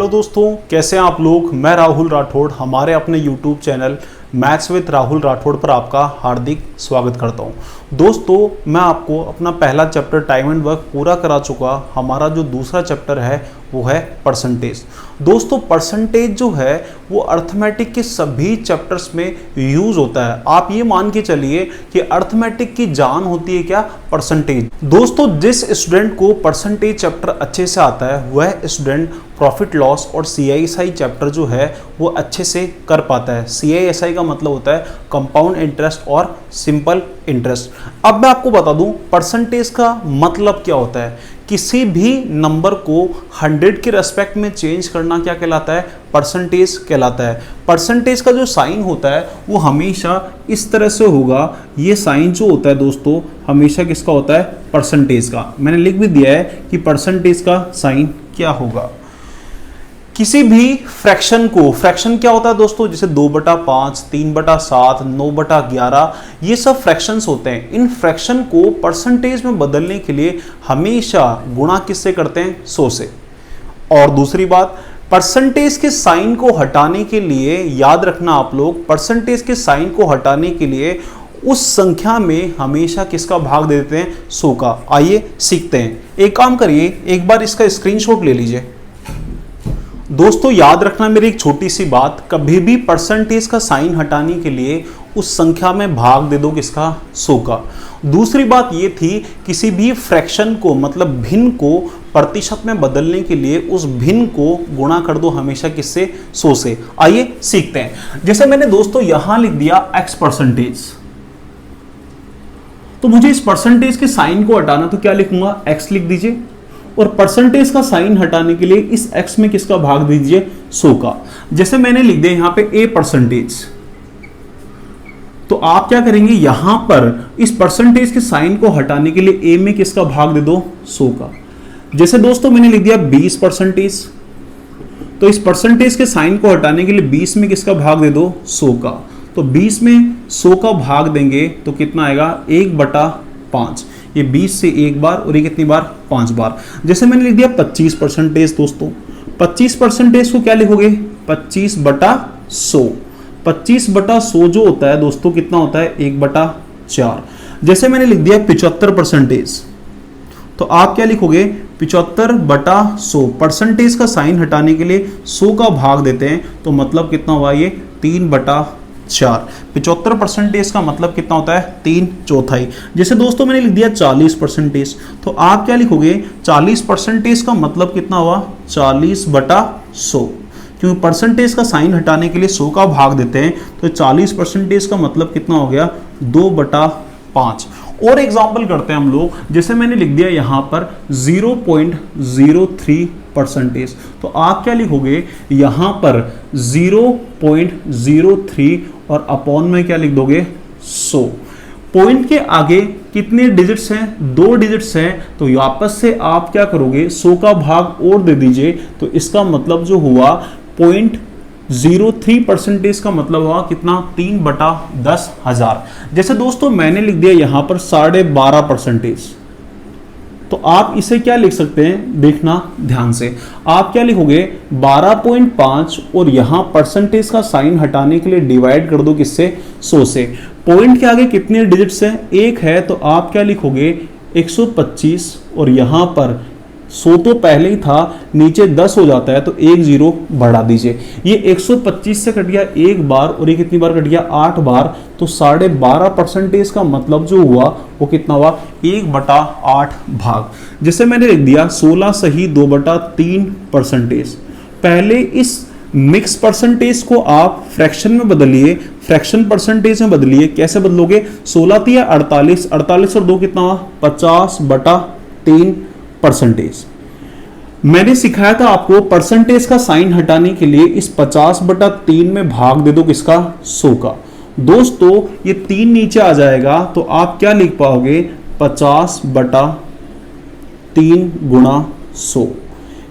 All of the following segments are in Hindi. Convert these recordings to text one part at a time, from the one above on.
हेलो दोस्तों, कैसे हैं आप लोग। मैं राहुल राठौड़ हमारे अपने YouTube channel maths with Rahul Rathore पर आपका हार्दिक स्वागत करता हूं। दोस्तों, मैं आपको अपना पहला चैप्टर टाइम एंड वर्क पूरा करा चुका। हमारा जो दूसरा चैप्टर है वो है परसेंटेज। दोस्तों, परसेंटेज जो है वो अर्थमेटिक के सभी चैप्टर्स में यूज होता है। आप ये मान के चलिए कि अर्थमेटिक की जान होती है क्या, परसेंटेज। दोस्तों, जिस स्टूडेंट को परसेंटेज चैप्टर अच्छे से आता है वह स्टूडेंट प्रॉफिट लॉस और CISI चैप्टर जो है वो अच्छे से कर पाता है। CISI का मतलब होता है कंपाउंड इंटरेस्ट और सिंपल इंटरेस्ट। अब मैं आपको बता दूं परसेंटेज का मतलब क्या होता है। किसी भी नंबर को 100 के रेस्पेक्ट में चेंज करना क्या कहलाता है, परसेंटेज कहलाता है। परसेंटेज का जो साइन होता है वो हमेशा इस तरह से होगा। ये साइन जो होता है दोस्तों हमेशा किसका होता है, परसेंटेज का। मैंने लिख भी दिया है कि परसेंटेज का साइन क्या होगा। किसी भी फ्रैक्शन को, फ्रैक्शन क्या होता है दोस्तों, जैसे 2/5, 3/7, 9/11, ये सब फ्रैक्शंस होते हैं। इन फ्रैक्शन को परसेंटेज में बदलने के लिए हमेशा गुणा किससे करते हैं, 100 से। और दूसरी बात, परसेंटेज के साइन को हटाने के लिए याद रखना आप लोग, परसेंटेज के साइन को हटाने के लिए उस संख्या में हमेशा किसका भाग दे देते हैं, 100 का। आइए सीखते हैं। एक काम करिए, एक बार इसका स्क्रीनशॉट ले लीजिए। दोस्तों, याद रखना मेरी एक छोटी सी बात, कभी भी परसेंटेज का साइन हटाने के लिए उस संख्या में भाग दे दो किसका, 100 का। दूसरी बात ये थी, किसी भी फ्रैक्शन को मतलब भिन्न को प्रतिशत में बदलने के लिए उस भिन्न को गुणा कर दो हमेशा किससे, 100 से। आइए सीखते हैं। जैसे मैंने दोस्तों यहां लिख दिया x परसेंटेज, तो मुझे इस परसेंटेज के साइन को हटाना, तो क्या लिखूंगा, x लिख दीजिए। और परसेंटेज का साइन हटाने के लिए इस x में किसका भाग दीजिए, 100 का। जैसे मैंने लिख दिया यहां पे a परसेंटेज, तो आप क्या करेंगे, यहां पर इस परसेंटेज के साइन को हटाने के लिए a में किसका भाग दे दो, 100 का। जैसे दोस्तों मैंने लिख दिया 20 परसेंटेज, तो इस परसेंटेज के साइन को हटाने के लिए 20 में किसका भाग दे दो, 100 का। तो 20 में 100 का भाग देंगे तो कितना आएगा, 1/5। ये 20 से एक बार और ये कितनी बार, 5 बार। जैसे मैंने लिख दिया 25 परसेंटेज दोस्तों, 25 परसेंटेज को क्या लिखोगे, 25/100। 25/100 जो होता है दोस्तों कितना होता है, 1/4। जैसे मैंने लिख दिया 75 परसेंटेज, तो आप क्या लिखोगे, 75/100। परसेंटेज का साइन हटाने के लिए 100 का भाग देते हैं, तो मतलब कितना हुआ, ये 3/4। 75 परसेंटेज का मतलब कितना होता है, 3/4। जैसे दोस्तों मैंने लिख दिया 40 परसेंटेज, तो आप क्या लिखोगे, 40 परसेंटेज का मतलब कितना हुआ, 40/100। क्योंकि परसेंटेज का साइन हटाने के लिए 100 का भाग देते हैं, तो 40 परसेंटेज का मतलब कितना हो गया, 2/5। और एग्जाम्पल करते हैं हम लोग। जैसे मैंने लिख दिया यहां पर 0.03 परसेंटेज, तो आप क्या लिखोगे, यहां पर 0.03 और अपॉन में क्या लिख दोगे, 100। पॉइंट के आगे कितने डिजिट्स हैं, 2 डिजिट्स हैं, तो वापस से आप क्या करोगे, 100 का भाग और दे दीजिए। तो इसका मतलब जो हुआ 0.03 परसेंटेज का मतलब हुआ कितना, 3/10,000। जैसे दोस्तों मैंने लिख दिया यहां पर 12.5 परसेंटेज, तो आप इसे क्या लिख सकते हैं, देखना ध्यान से। आप क्या लिखोगे, 12.5 और यहां परसेंटेज का साइन हटाने के लिए डिवाइड कर दो किससे, 100 से। पॉइंट के आगे कितने डिजिट्स हैं, 1 है, तो आप क्या लिखोगे, 125 और यहां पर 100 तो पहले ही था, नीचे 10 हो जाता है, तो 1 0 बढ़ा दीजिए। ये 125 से कट गया 1 बार और ये कितनी बार कट गया, 8 बार। तो 12.5 परसेंटेज का मतलब जो हुआ वो कितना हुआ, 1/8 भाग। जैसे मैंने लिख दिया 16 सही 2/3 परसेंटेज। पहले इस मिक्स परसेंटेज को आप फ्रैक्शन में बदलिए, फ्रैक्शन परसेंटेज में बदलिए। कैसे बदलोगे, 16 3 48, 48 और 2 कितना हुआ, 50/3 परसेंटेज। मैंने सिखाया था आपको परसेंटेज का साइन हटाने के लिए इस 50/3 में भाग दे दो किसका, 100 का। दोस्तों ये 3 नीचे आ जाएगा, तो आप क्या लिख पाओगे, 50/3 गुणा 100।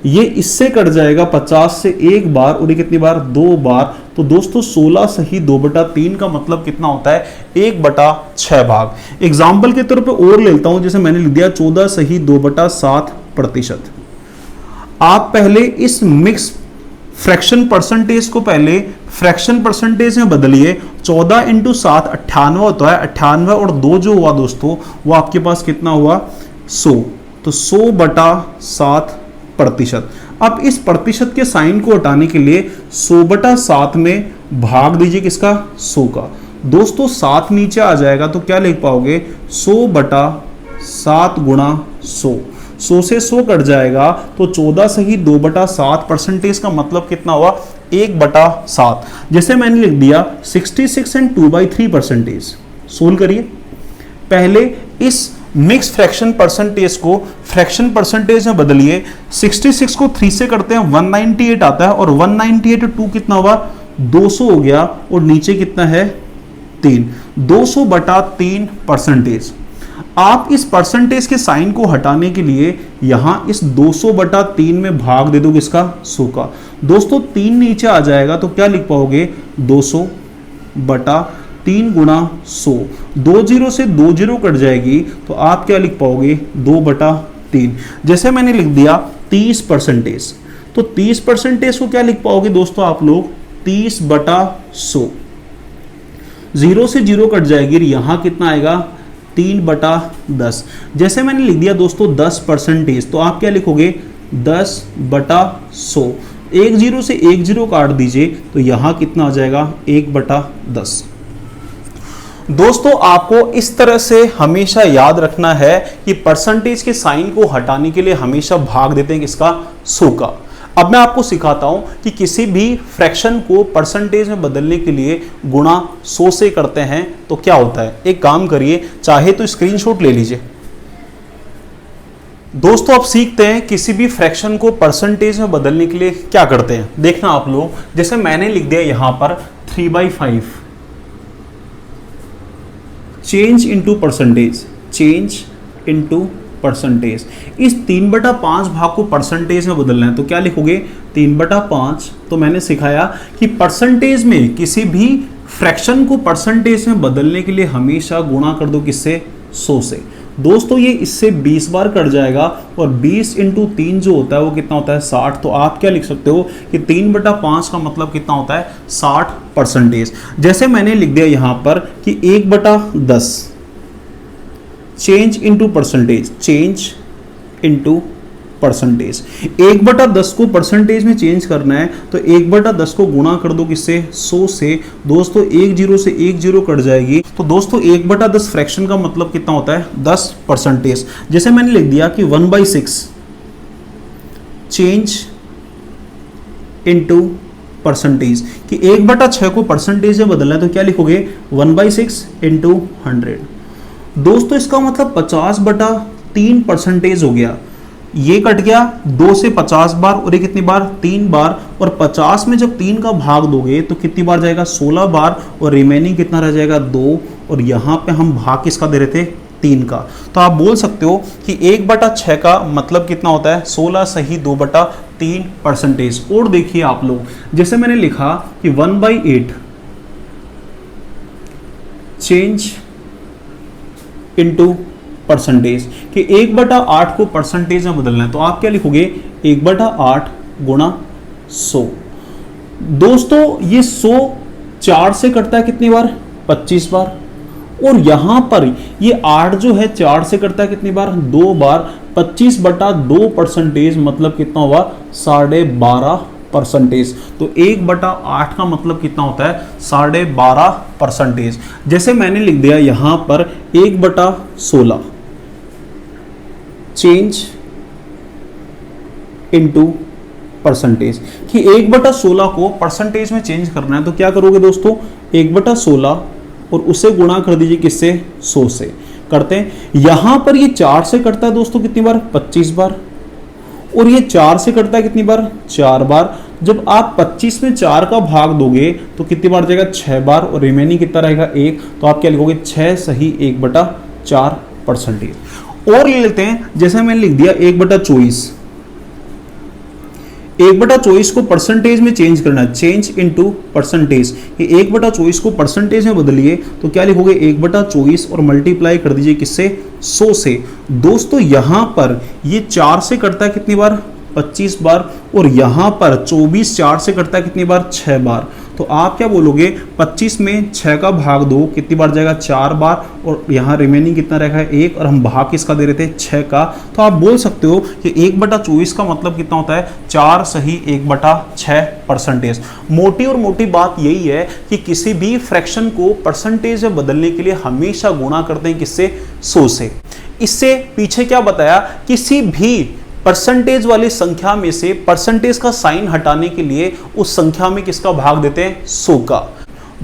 ये इससे कट जाएगा 50 से एक बार और ये कितनी बार, 2 बार। तो दोस्तों 16 सही 2/3 का मतलब कितना होता है, 1/6 भाग। एग्जाम्पल के तौर पे और लेता हूं, जैसे मैंने लिख दिया 14 सही 2/7 प्रतिशत। आप पहले इस मिक्स फ्रैक्शन परसेंटेज को पहले फ्रैक्शन परसेंटेज में बदलिए। 14 इंटू 7 98 होता है, 98 और 2 जो हुआ दोस्तों वो आपके पास कितना हुआ 100, तो 100 बटा 7 प्रतिशत। अब इस प्रतिशत के साइन को हटाने के लिए 100 बटा 7 में भाग दीजिए किसका 100 का। दोस्तों 7 नीचे आ जाएगा तो क्या लिख पाओगे 100 बटा 7 गुणा 100, 100 से 100 कट जाएगा तो 14 से ही 2 बटा 7 परसेंटेज का मतलब कितना हुआ 1 बटा 7। जैसे मैंने लिख दिया 66 एंड 2/3 परसेंटेज। सोल्व करिए। पहले इस मिक्स फ्रैक्शन परसेंटेज को फ्रैक्शन परसेंटेज में बदलिए। 66 को 3 से करते हैं 198 आता है, और 198 2 कितना हुआ 200 हो गया, और नीचे कितना है 3, 200 बटा 3 परसेंटेज। आप इस परसेंटेज के साइन को हटाने के लिए यहां इस 200 बटा 3 में भाग दे दो किसका 100 का। दोस्तों 3 नीचे आ जाएगा तो क्या लिख पाओगे 200 बटा 3 गुणा 100, 2 0 से 2 0 कट जाएगी तो आप क्या लिख पाओगे 2 बटा 3। जैसे मैंने लिख दिया 30 परसेंटेज, तो 30 परसेंटेज को क्या लिख पाओगे दोस्तों आप लोग 30 बटा 100, 0 से 0 कट जाएगी, यहां कितना आएगा 3 बटा 10। जैसे मैंने लिख दिया दोस्तों 10 परसेंटेज, तो आप क्या लिखोगे 10 बटा 100, 1 0 से 1 0 काट दीजिए तो यहां कितना आ जाएगा 1 बटा 10। दोस्तों आपको इस तरह से हमेशा याद रखना है कि परसेंटेज के साइन को हटाने के लिए हमेशा भाग देते हैं किसका 100 का। अब मैं आपको सिखाता हूं कि किसी भी फ्रैक्शन को परसेंटेज में बदलने के लिए गुणा 100 से करते हैं तो क्या होता है। एक काम करिए, चाहे तो स्क्रीनशॉट ले लीजिए। दोस्तों अब सीखते हैं किसी भी फ्रैक्शन को परसेंटेज में बदलने के लिए क्या करते हैं। देखना आप लोग, जैसे मैंने लिख दिया यहां पर 3/5 change into percentage, change into percentage. इस 3/5 भाग को परसेंटेज में बदलना है तो क्या लिखोगे 3/5। तो मैंने सिखाया कि परसेंटेज में किसी भी फ्रैक्शन को परसेंटेज में बदलने के लिए हमेशा गुणा कर दो किससे 100 से। दोस्तों ये इससे 20 बार कट जाएगा, और 20 इंटू 3 जो होता है वो कितना होता है 60। तो आप क्या लिख सकते हो कि 3/5 का मतलब कितना होता है 60 परसेंटेज। जैसे मैंने लिख दिया यहां पर कि 1/10 change into percentage, change into percentage. 1/10 को परसेंटेज में चेंज करना है तो 1/10 को गुणा कर दो किससे 100 से। दोस्तों 1 0 से 1 0 कट जाएगी, तो दोस्तों 1/10 फ्रैक्शन का मतलब कितना होता है 10 परसेंटेज। जैसे मैंने लिख दिया कि 1/6 चेंज इनटू परसेंटेज, कि 1/6 को परसेंटेज में बदलना है तो क्या लिखोगे 1/6 इंटू 100। दोस्तों इसका मतलब 50/3 परसेंटेज हो गया। ये कट गया 2 से 50 बार, और ये कितनी बार 3 बार, और 50 में जब 3 का भाग दोगे तो कितनी बार जाएगा 16 बार, और रिमेनिंग कितना रह जाएगा 2, और यहाँ पे हम भाग किसका दे रहे थे 3 का। तो आप बोल सकते हो कि 1/6 का मतलब कितना होता है 16 सही 2/3 परसेंटेज। और देखिए आप लोग, जैसे मैंने लिखा कि 1/8 चेंज इनटू परसेंटेज, कि 1/8 को परसेंटेज में बदलना है तो आप क्या लिखोगे 1/8 गुणा 100। दोस्तों ये 100 4 से कटता है कितनी बार 25 बार, और यहां पर ये 8 जो है 4 से कटता है कितनी बार 2 बार। 25/2 परसेंटेज मतलब कितना हुआ 12.5 परसेंटेज। तो 1/8 का मतलब कितना होता है 12.5 परसेंटेज। जैसे मैंने लिख दिया यहां पर 1/16 चेंज इनटू परसेंटेज, कि 1/16 को परसेंटेज में चेंज करना है तो क्या करोगे दोस्तों 1/16 और उसे गुणा कर दीजिए किससे 100 से। करते हैं, यहां पर ये 4 से कटता है दोस्तों कितनी बार 25 बार, और ये 4 से कटता है कितनी बार 4 बार। जब आप 25 में 4 का भाग दोगे तो कितनी बार जाएगा 6 बार, और रिमेनिंग कितना रहेगा 1। तो आप क्या लिखोगे 6 सही 1/4 परसेंटेज। और ले लेते हैं, जैसे मैंने लिख दिया 1/24, 1/24 को परसेंटेज में चेंज करना है, चेंज इनटू परसेंटेज। ये 1/24 को परसेंटेज में बदलिए तो क्या लिखोगे 1/24 और मल्टीप्लाई कर दीजिए किससे 100 से। दोस्तों यहां पर ये 4 से कटता है कितनी बार 25 बार, और यहाँ पर 24 4 से कटता है कितनी बार, 6 बार। तो आप क्या बोलोगे, 25 में 6 का भाग 2 कितनी बार जाएगा, 4 बार, और यहाँ रिमेनिंग कितना रहेगा 1, और हम भाग किसका दे रहे थे, 6 का। तो आप बोल सकते हो कि 1/24 का मतलब कितना होता है, 4 सही 1/6%। मोटी और मोटी बात यही है कि किसी भी फ्रैक्शन को परसेंटेज में बदलने के लिए हमेशा गुणा करते हैं किससे, 100 से। इससे पीछे क्या बताया, किसी भी परसेंटेज वाली संख्या में से परसेंटेज का साइन हटाने के लिए उस संख्या में किसका भाग देते हैं, 100 का।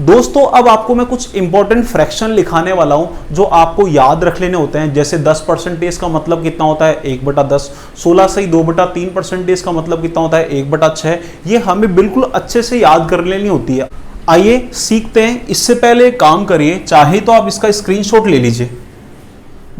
दोस्तों अब आपको मैं कुछ इंपॉर्टेंट फ्रैक्शन लिखाने वाला हूं जो आपको याद रख लेने होते हैं। जैसे 10% का मतलब कितना होता है, 1/10। 16 सही 2/3% का मतलब कितना होता है, 1/6। ये हमें बिल्कुल अच्छे से याद कर लेनी होती है। आइए सीखते हैं। इससे पहले काम करिए, चाहे तो आप इसका स्क्रीनशॉट ले लीजिए।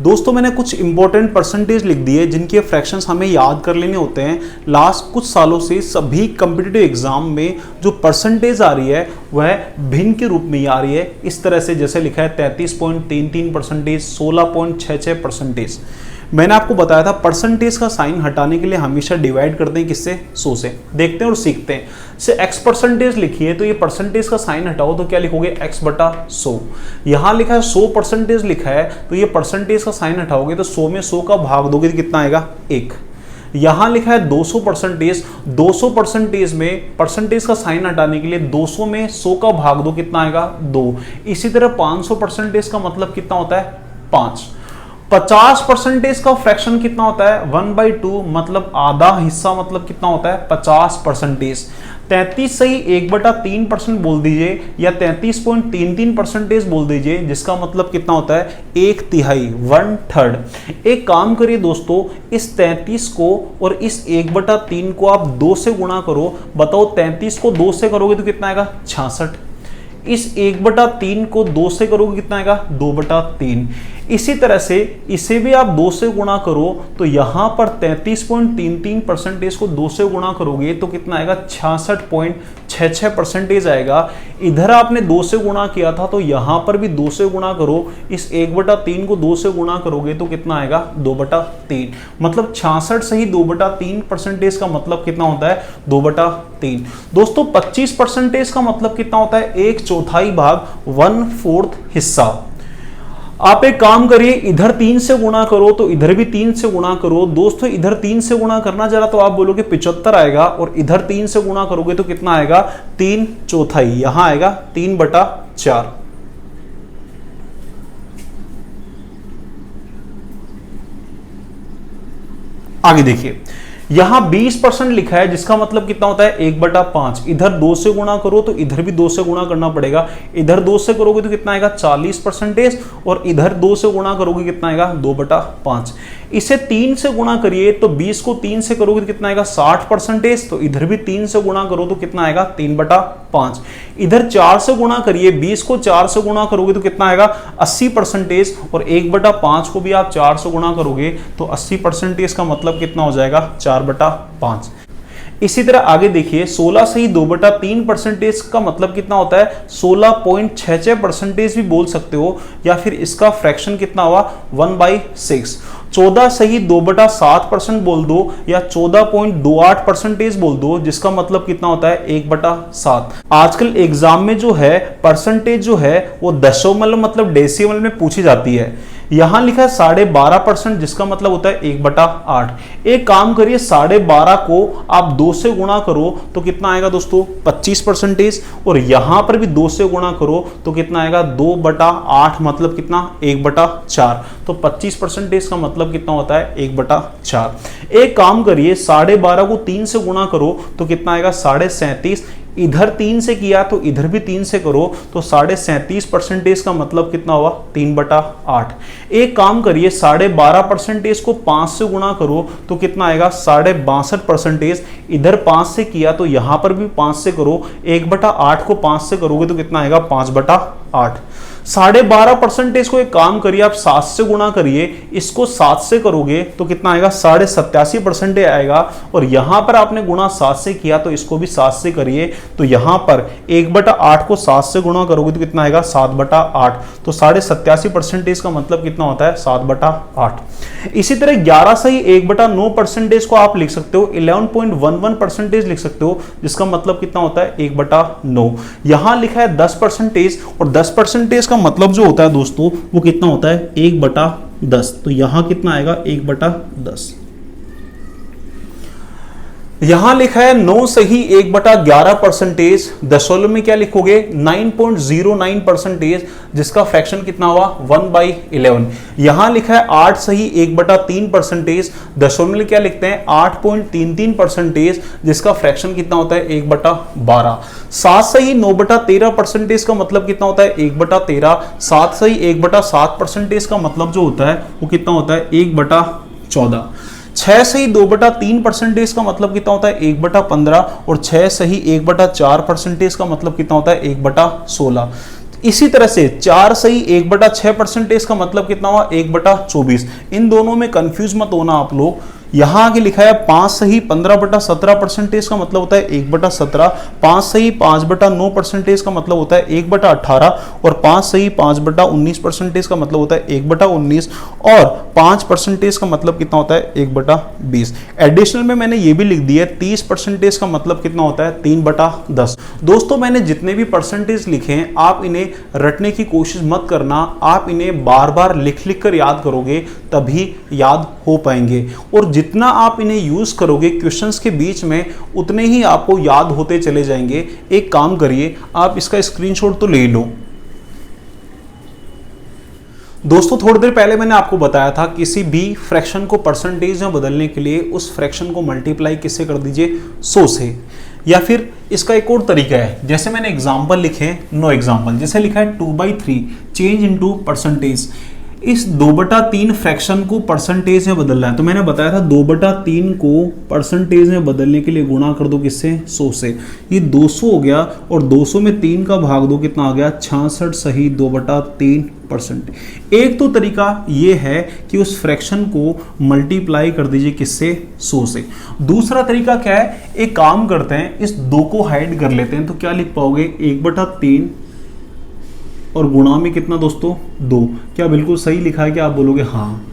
दोस्तों मैंने कुछ इंपॉर्टेंट परसेंटेज लिख दिए जिनके फ्रैक्शंस हमें याद कर लेने होते हैं। लास्ट कुछ सालों से सभी कॉम्पिटिटिव एग्जाम में जो परसेंटेज आ रही है वह भिन्न के रूप में ही आ रही है। इस तरह से जैसे लिखा है 33.33%, 16.66%। मैंने आपको बताया था परसेंटेज का साइन हटाने के लिए हमेशा डिवाइड करते हैं किससे, 100 से। देखते हैं और सीखते हैं। से x% लिखिए तो ये परसेंटेज का साइन हटाओ तो क्या लिखोगे, x/100। यहां लिखा है 100% लिखा है तो ये परसेंटेज का साइन हटाओगे तो 100 में 100 का भाग दोगे तो कितना आएगा, 1। यहां लिखा है 200%, 200% में परसेंटेज का साइन हटाने के लिए 200 में 100 का भाग दो, कितना आएगा, 2। इसी तरह 500% का मतलब कितना होता है, 5। 50% का फ्रैक्शन कितना होता है, 1/2, मतलब आधा हिस्सा, मतलब कितना होता है, 50%। 33 सही 1/3% बोल दीजिए या 33.33% बोल दीजिए, जिसका मतलब कितना होता है, 1/3, 1/3। एक काम करिए दोस्तों, इस 33 को और इस 1/3 को आप 2 से गुणा करो। बताओ 33 को 2 से करोगे तो कितना आएगा, 66। इस 1/3 को 2 से करोगे कितना आएगा, 2/3। इसी तरह से इसे भी आप 2 से गुणा करो तो यहां पर 33.33% को 2 से गुणा करोगे तो कितना आएगा, 66.66% आएगा। इधर आपने 2 से गुणा किया था तो यहां पर भी 2 से गुणा करो। इस 1/3 को 2 से गुणा करोगे तो कितना आएगा, 2/3। मतलब 66 सही 2/3% का मतलब कितना होता है, 2/3। दोस्तों 25% का मतलब कितना होता है, 1/4 भाग, 1/4 हिस्सा। आप एक काम करिए, इधर 3 से गुणा करो तो इधर भी 3 से गुणा करो। दोस्तों इधर 3 से गुणा करना जरा तो आप बोलोगे 75 आएगा, और इधर 3 से गुणा करोगे तो कितना आएगा, 3/4। यहां आएगा 3/4। आगे देखिए, यहां 20% लिखा है जिसका मतलब कितना होता है, 1/5। इधर 2 से गुणा करो तो इधर भी 2 से गुणा करना पड़ेगा। इधर 2 से करोगे तो कितना आएगा, 40%, और इधर 2 से गुणा करोगे कितना आएगा, 2/5। इसे 3 से गुणा करिए तो 20 को 3 से करोगे तो कितना आएगा, 60%। तो इधर भी 3 से गुणा करो तो कितना आएगा, 3/5। इधर 4 से गुणा करिए, 20 को 4 से गुणा करोगे तो कितना आएगा, 80%। और 1/5 को भी आप 4 से गुणा करोगे तो 80% का मतलब कितना हो जाएगा, 4/5। इसी तरह आगे देखिए, 16 सही 2/3% का मतलब कितना होता है, 16.66% भी बोल सकते हो, या फिर इसका फ्रैक्शन कितना हुआ, 1/6। 14 सही 2/7% बोल दो या 14.28% बोल दो, जिसका मतलब कितना होता है, 1/7। आजकल एग्जाम में जो है परसेंटेज जो है वो दशमलव मतलब डेसिमल में पूछी जाती है। यहां लिखा है 12.5%, जिसका मतलब होता है 1/8। एक काम करिए, 12.5 को आप 2 से गुणा करो तो कितना आएगा दोस्तों, 25%। और यहां पर भी 2 से गुणा करो तो कितना आएगा, 2/8, मतलब कितना, 1/4। तो 25% का मतलब कितना होता है, 1/4। एक काम करिए, 12.5 को 3 से गुणा करो तो कितना आएगा, 37.5। इधर 3 से किया तो इधर भी 3 से करो तो 37.5% का मतलब कितना हुआ, 3/8। एक काम करिए, 12.5% को 5 से गुणा करो तो कितना आएगा, 62.5%। इधर 5 से किया तो यहां पर भी 5 से करो। 1/8 को 5 से करोगे तो कितना आएगा, 5/8। 12.5% को एक काम करिए, आप 7 से गुणा करिए। इसको 7 से करोगे तो कितना आएगा, 87.5% आएगा। और यहां पर आपने गुणा 7 से किया तो इसको भी 7 से करिए तो यहाँ पर 1/8 को 7 से गुणा करोगे तो कितना आएगा 7/8। तो 87.5% का मतलब कितना होता है 7/8। इसी तरह 11 सही 1/9% को आप लिख सकते हो 11.11% लिख सकते हो, जिसका मतलब कितना होता है 1/9। यहां लिखा है 10% और 10% का मतलब जो होता है दोस्तों वो कितना होता है 1/10। तो यहां कितना आएगा 1/10। यहां लिखा है 9 सही 1/11%, दशमलव में क्या लिखोगे 9.09%, जिसका फ्रैक्शन कितना हुआ 1/11। यहां लिखा है 8 सही 1/3%, दशमलव में क्या लिखते हैं 8.33%, जिसका फ्रैक्शन कितना होता है 1/12। 7 सही 9/13% का मतलब कितना होता है 1/13। 7 सही 1/7% का मतलब जो होता है वो कितना होता है 1/14। 6 सही 2/3% का मतलब कितना होता है 1/15 और 6 सही 1/4% का मतलब कितना होता है 1/16। इसी तरह से 4 सही 1/6% का मतलब कितना हुआ 1/24। इन दोनों में कंफ्यूज मत होना आप लोग। यहां आगे लिखा है 5 सही 15/17% का मतलब होता है 1/17। 5 सही 5/9% का मतलब होता है 1/18 और 5 सही 5/19% का मतलब होता है 1/19 और 5% का मतलब कितना होता है 1/20। एडिशनल में मैंने ये भी लिख दिया है 30% का मतलब कितना होता है 3/10। दोस्तों मैंने जितने भी परसेंटेज लिखे हैं आप इन्हें रटने की कोशिश मत करना, आप इन्हें बार बार लिख लिख कर याद करोगे तभी याद हो पाएंगे। और जितना आप इन्हें यूज करोगे क्वेश्चंस के बीच में उतने ही आपको याद होते चले जाएंगे। एक काम करिए, आप इसका स्क्रीनशॉट तो ले लो। दोस्तों थोड़ी देर पहले मैंने आपको बताया था किसी भी फ्रैक्शन को परसेंटेज में बदलने के लिए उस फ्रैक्शन को मल्टीप्लाई किससे कर दीजिए 100 से। या फिर इसका एक और तरीका है, जैसे मैंने एग्जाम्पल लिखे हैं, नो एग्जाम्पल, जैसे लिखा है 2/3 चेंज इनटू परसेंटेज। इस 2/3 फ्रैक्शन को परसेंटेज में बदलना है, तो मैंने बताया था 2/3 को परसेंटेज में बदलने के लिए गुणा कर दो किससे 100 से। ये 200 हो गया और 200 में 3 का भाग दो कितना आ गया 66 सही 2/3%। एक तो तरीका ये है कि उस फ्रैक्शन को मल्टीप्लाई कर दीजिए किससे 100 से। दूसरा तरीका क्या है, एक काम करते हैं इस 2 को हाइड कर लेते हैं, तो क्या लिख पाओगे 1/3 और गुणा में कितना दोस्तों 2। क्या बिल्कुल सही लिखा है कि आप बोलोगे हाँ।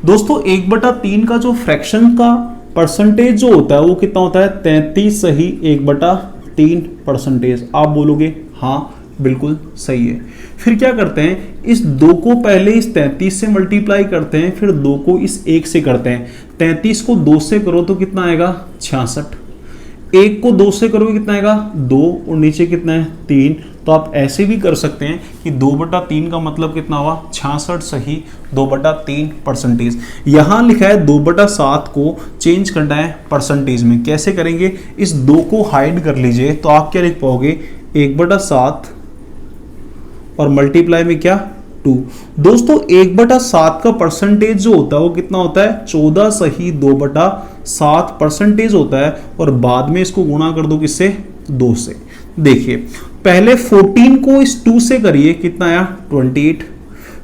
दोस्तों 1/3 का जो फ्रैक्शन का परसेंटेज जो होता है वो कितना होता है 33 सही 1/3%। आप बोलोगे हाँ बिल्कुल सही है। फिर क्या करते हैं, इस 2 को पहले इस 33 से मल्टीप्लाई करते हैं, फिर 2 को इस 1 से करते हैं। 33 को 2 से करो तो कितना आएगा 66। 1 को 2 से करोगे कितना आएगा 2 और नीचे कितना है 3। तो आप ऐसे भी कर सकते हैं कि 2/3 का मतलब कितना हुआ 66 सही 2/3%। यहां लिखा है 2/7 को चेंज करना है परसेंटेज में। कैसे करेंगे, इस 2 को हाइड कर लीजिए तो आप क्या लिख पाओगे 1/7 और मल्टीप्लाई में क्या 2। दोस्तों 1/7 का परसेंटेज जो होता है वो कितना होता है 14 सही 2/7% होता है और बाद में इसको गुणा कर दो किससे 2 से। देखिए पहले 14 को इस 2 से करिए कितना आया 28,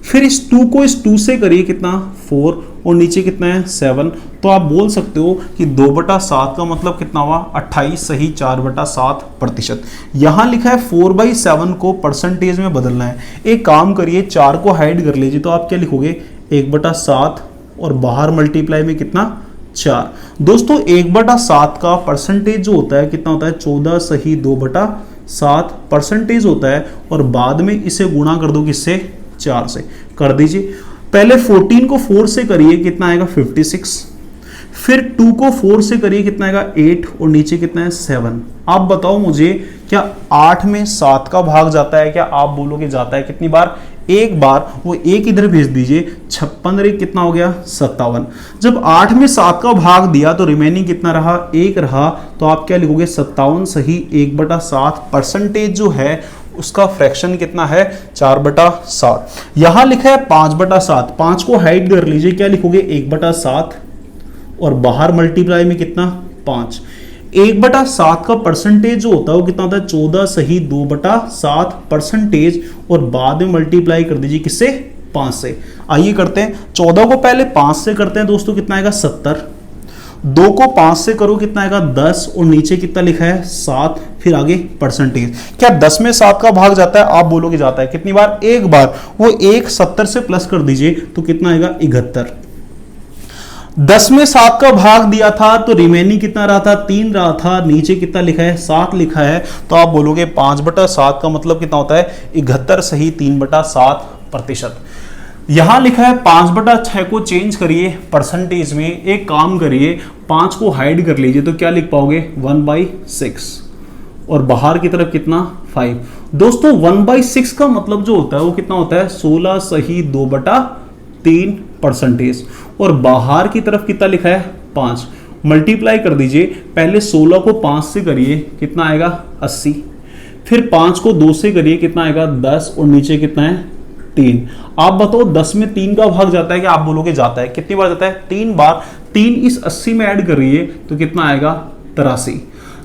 फिर इस 2 को इस 2 से करिए कितना 4 और नीचे कितना है 7। तो आप बोल सकते हो कि 2/7 का मतलब कितना हुआ 28 सही 4/7%। यहां लिखा है 4/7 को परसेंटेज में बदलना है। एक काम करिए 4 को हाइड कर लीजिए तो आप क्या लिखोगे 1/7 और बाहर मल्टीप्लाई में कितना 4। दोस्तों 1/7 का परसेंटेज जो होता है कितना होता है 14 सही 2/7% होता है और बाद में इसे गुणा कर दो किससे 4 से। कर दीजिए, पहले 14 को 4 से करिए कितना आएगा 56, फिर 2 को 4 से करिए कितना आएगा 8 और नीचे कितना है 7। आप बताओ मुझे क्या 8 में 7 का भाग जाता है, क्या आप बोलोगे जाता है, कितनी बार एक बार। वो एक इधर भेज दीजिए 56 रे कितना हो गया 57। जब 8 में 7 का भाग दिया तो रिमेनिंग कितना रहा 1 रहा, तो आप क्या लिखोगे 57 सही 1/7% जो है उसका फ्रैक्शन कितना है 4/7। यहां लिखा है 5/7, 5 को हाइड कर लीजिए क्या लिखोगे 1/7 और बाहर मल्टीप्लाई में कितना 5। 1/7 का परसेंटेज जो होता है वो कितना होता है 14 सही 2/7% और बाद में मल्टीप्लाई कर दीजिए किससे 5 से। आइए करते हैं 14 को पहले 5 से करते हैं दोस्तों कितना आएगा 70। 2 को 5 से करो कितना आएगा 10 और नीचे कितना लिखा है 7, फिर आगे परसेंटेज। क्या 10 में 7 का भाग जाता है? आप बोलोगे जाता है। कितनी बार? एक बार। वो 1 70 से प्लस कर दीजिए तो कितना आएगा 71। 10 में 7 का भाग दिया था तो रिमेनिंग कितना रहा था 3 रहा था, नीचे कितना लिखा है 7 लिखा है, तो आप बोलोगे 5/7 का मतलब कितना होता है 71 सही 3/7%। यहां लिखा है 5/6 को चेंज करिए परसेंटेज में। एक काम करिए 5 को हाइड कर लीजिए तो क्या लिख पाओगे 1/6 और बाहर की तरफ कितना 5। दोस्तों 1/6 का मतलब जो होता है वो कितना होता है 16 सही 2/3% और बाहर की तरफ कितना लिखा है 5। मल्टीप्लाई कर दीजिए, पहले 16 को 5 से करिए कितना आएगा 80, फिर 5 को 2 से करिए कितना आएगा 10 और नीचे कितना है 3। आप बताओ 10 में 3 का भाग जाता है क्या? आप बोलोगे जाता है। कितनी बार जाता है 3 बार। 3 इस 80 में ऐड कर रही है तो कितना आएगा 83।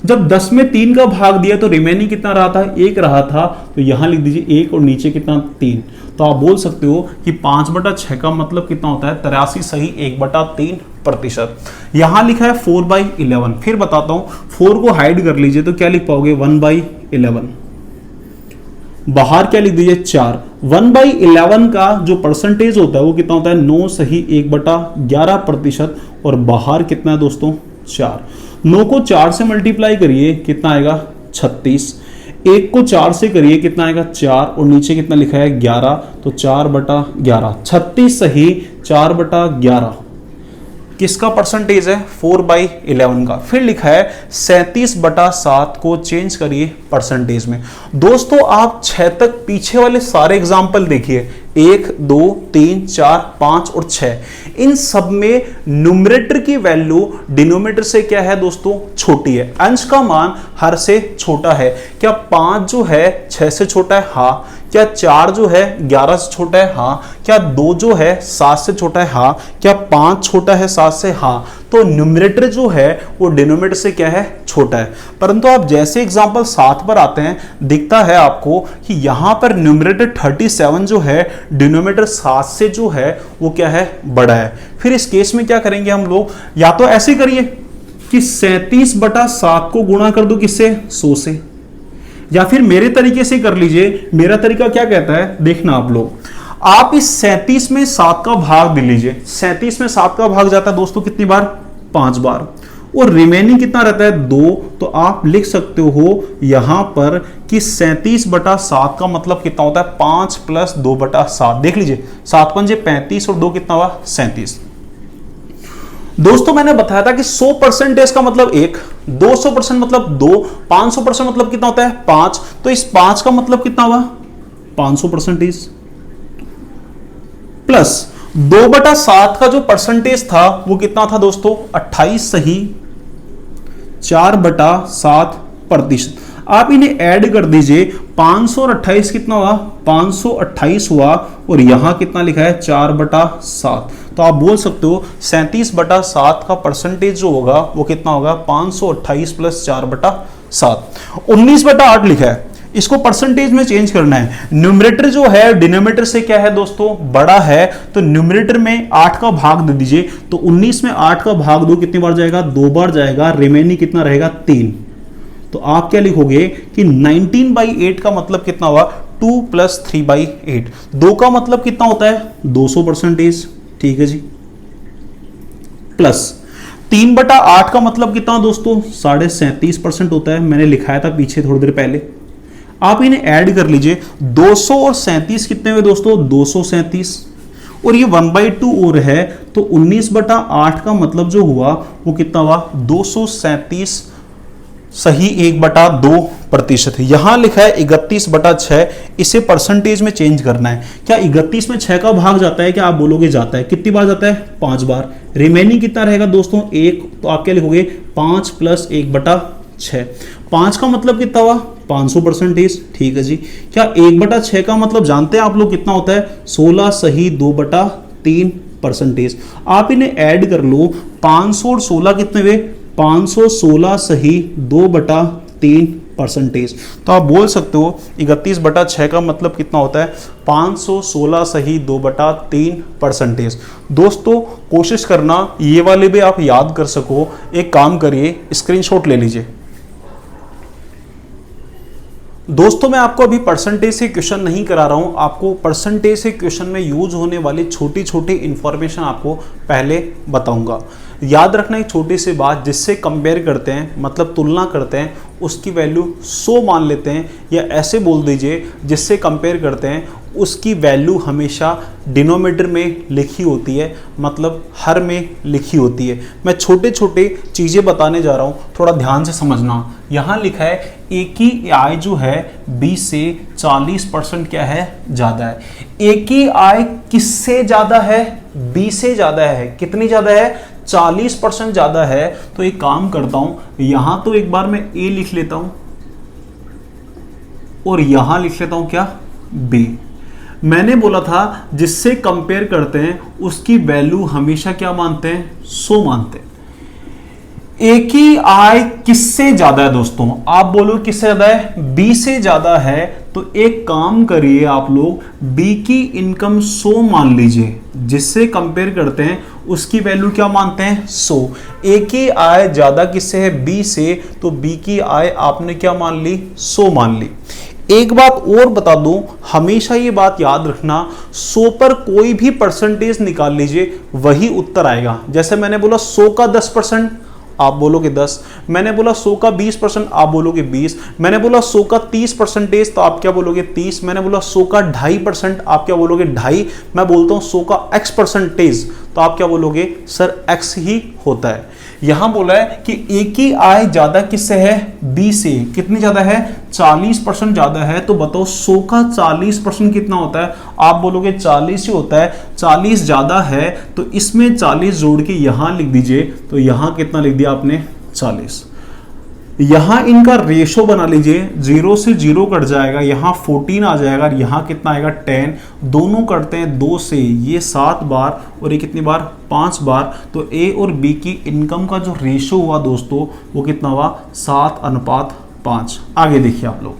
जब 10 में 3 का भाग दिया तो रिमेनिंग कितना रहा था 1 रहा था, तो यहां लिख दीजिए 1 और नीचे कितना 3। तो आप बोल सकते हो कि 5/6 का मतलब कितना होता है 83 सही 1/3%। यहां लिखा है 4/11। फिर बताता हूं 4 को हाइड कर लीजिए तो क्या लिख पाओगे 1/11। बाहर क्या लिख दीजिए 4। 1/11 का जो परसेंटेज होता है वो कितना होता है 9 सही 1/11% और बाहर कितना है दोस्तों 4। 9 को 4 से मल्टीप्लाई करिए कितना आएगा 36। 1 को 4 से करिए कितना आएगा 4 और नीचे कितना लिखा है 11, तो 4/11। 36 सही 4/11 किसका परसेंटेज है 4/11 का। फिर लिखा है 37/7 को चेंज करिए परसेंटेज में। दोस्तों आप 6 तक पीछे वाले सारे एग्जाम्पल देखिए 1 2 3 4 5 और 6, इन सब में न्यूमरेटर की वैल्यू डिनोमिनेटर से क्या है दोस्तों छोटी है। अंश का मान हर से छोटा है। क्या 5 जो है 6 से छोटा है? हाँ। क्या 4 जो है 11 से छोटा है? हाँ। क्या 2 जो है 7 से छोटा है? हाँ। क्या 5 छोटा है 7 से? हाँ। तो न्यूमरेटर जो है वो डिनोमिनेटर से क्या है छोटा है। परंतु आप जैसे एग्जांपल 7 पर आते हैं दिखता है आपको कि यहां पर न्यूमरेटर 37 जो है डिनोमिनेटर 7 से जो है वो क्या है बड़ा है। फिर इस केस में क्या करेंगे हम लोग, या तो ऐसे करिए कि 37/7 को गुणा कर दो किससे 100 से, या फिर मेरे तरीके से कर लीजिए। मेरा तरीका क्या कहता है देखना आप लोग, आप इस 37 में 7 का भाग दे लीजिए। 37 में 7 का भाग जाता है दोस्तों कितनी बार 5 बार और रिमेनिंग कितना रहता है 2। तो आप लिख सकते हो यहां पर कि 37/7 का मतलब कितना होता है 5 + 2/7। देख लीजिए 7 पंजे 35 और 2 कितना हुआ 37। दोस्तों मैंने बताया था कि 100% का मतलब 1, 200% मतलब 2, 500% मतलब कितना होता है 5। तो इस 5 का मतलब कितना हुआ 500% प्लस 2/7 का जो परसेंटेज था वो कितना था दोस्तों 28 सही 4/7%। आप इन्हें ऐड कर दीजिए 500 और 28 कितना हुआ 528 हुआ और यहां कितना लिखा है 4/7। तो आप बोल सकते हो 37/7 का परसेंटेज जो होगा वो कितना होगा 528 + 4/7। 19/8 लिखा है, इसको परसेंटेज में चेंज करना है। न्यूमरेटर जो है डिनोमिनेटर से क्या है दोस्तों बड़ा है, तो न्यूमरेटर में 8 का भाग दे दीजिए। तो 19 में 8 का भाग दो कितनी बार जाएगा 2 बार जाएगा, रिमेनिंग कितना रहेगा 3। तो आप क्या लिखोगे कि 19/8 का मतलब कितना हुआ 2 + 3/8। 2 का मतलब कितना होता है 200%। ठीक है जी। प्लस 3/8 का मतलब कितना दोस्तों 37.5% होता है। मैंने लिखाया था पीछे थोड़ी देर पहले। आप इन्हें ऐड कर लीजिए 200 और 37 कितने हुए दोस्तों 237 और ये 1/2 और है, तो 19/8 का मतलब जो हुआ वो कितना हुआ 237 सही 1/2%। यहां लिखा है 31/6, इसे परसेंटेज में चेंज करना है। क्या 31 में 6 का भाग जाता है? क्या आप बोलोगे जाता है। कितनी बार जाता है 5 बार। रिमेनिंग कितना रहेगा दोस्तों 1, तो आप क्या लिखोगे 5 + 1/6। 5 का मतलब कितना हुआ 500%। ठीक है जी। क्या 1/6 का मतलब जानते हैं आप लोग कितना होता है 16 सही 2/3%। आप इन्हें ऐड कर लो 500 और 16 कितने हुए 516 सही 2/3%। परसेंटेज। तो आप बोल सकते हो 31/6 का मतलब कितना होता है 516 सही 2/3%। दोस्तों कोशिश करना ये वाले भी आप याद कर सको। एक काम करिए, स्क्रीनशॉट ले लीजिए। दोस्तों मैं आपको अभी परसेंटेज से क्वेश्चन नहीं करा रहा हूं, आपको परसेंटेज से क्वेश्चन में यूज होने वाली छोटी छोटी इंफॉर्मेशन आपको पहले बताऊंगा। याद रखना एक छोटी सी बात, जिससे कंपेयर करते हैं मतलब तुलना करते हैं उसकी वैल्यू 100 मान लेते हैं, या ऐसे बोल दीजिए जिससे कंपेयर करते हैं उसकी वैल्यू हमेशा डिनोमिनेटर में लिखी होती है, मतलब हर में लिखी होती है। मैं छोटे छोटे चीज़ें बताने जा रहा हूँ, थोड़ा ध्यान से समझना। यहाँ लिखा है ए की आय जो है बी से 40% क्या है ज़्यादा है। ए की आय किससे ज़्यादा है? बी से ज़्यादा है। कितनी ज़्यादा है? 40% ज़्यादा है। तो एक काम करता हूँ, यहाँ तो एक बार मैं ए लिख लेता हूँ और यहाँ लिख लेता हूँ क्या? बी। मैंने बोला था जिससे कंपेयर करते हैं उसकी वैल्यू हमेशा क्या मानते हैं? 100 मानते हैं। ए की आय किससे ज्यादा है दोस्तों? आप बोलो किससे ज्यादा है? बी से ज्यादा है। तो एक काम करिए आप लोग, बी की इनकम 100 मान लीजिए, जिससे कंपेयर करते हैं उसकी वैल्यू क्या मानते हैं? 100। ए की आय ज्यादा किससे है? बी से, तो बी की आय आपने क्या मान ली? 100 मान ली। एक बात और बता दूं, हमेशा ये बात याद रखना, 100 पर कोई भी परसेंटेज निकाल लीजिए वही उत्तर आएगा। जैसे मैंने बोला 100 का 10%, आप बोलोगे 10। मैंने बोला 100 का 20%, आप बोलोगे 20। मैंने बोला 100 का 30%, तो आप क्या बोलोगे? 30। मैंने बोला 100 का 2.5%, आप क्या बोलोगे? 2.5। मैं बोलता हूं 100 का x%, तो आप क्या बोलोगे? सर x ही होता है। यहां बोला है कि ए की आय ज्यादा किससे है? बी से। कितनी ज्यादा है? 40% ज्यादा है। तो बताओ 100 का 40% कितना होता है? आप बोलोगे 40 ही होता है। 40 ज्यादा है तो इसमें 40 जोड़ के यहां लिख दीजिए। तो यहां कितना लिख दिया आपने? 40। यहां इनका रेशो बना लीजिए, 0 से 0 कट जाएगा, यहां 14 आ जाएगा, यहां कितना आएगा? 10। दोनों कटते हैं 2 से, ये 7 बार और ये कितनी बार? 5 बार। तो ए और बी की इनकम का जो रेशो हुआ दोस्तों वो कितना हुआ? 7:5। आगे देखिए आप लोग,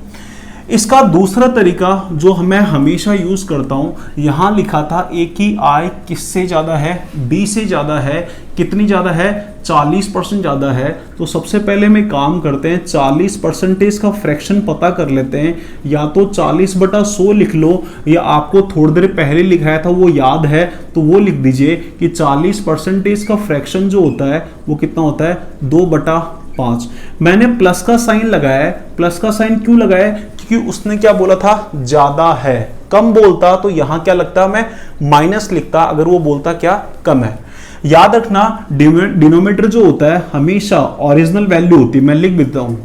इसका दूसरा तरीका जो मैं हमेशा यूज करता हूं, यहां लिखा था ए की आय किससे ज्यादा है? बी से ज्यादा है। कितनी ज्यादा है? 40% ज्यादा है। तो सबसे पहले में काम करते हैं, 40% का फ्रैक्शन पता कर लेते हैं। या तो 40/100 लिख लो, या आपको थोड़ी देर पहले लिखाया था वो याद है तो वो लिख दीजिए कि 40% का फ्रैक्शन जो होता है वो कितना होता है? 2/5। मैंने प्लस का साइन लगाया है। प्लस का साइन क्यों लगाया है? क्योंकि उसने क्या बोला था? ज्यादा है। कम बोलता तो यहां क्या लगता? मैं माइनस लिखता। अगर वो बोलता क्या? कम है। याद रखना डिनोमिनेटर जो होता है हमेशा ओरिजिनल वैल्यू होती है। मैं लिख देता हूं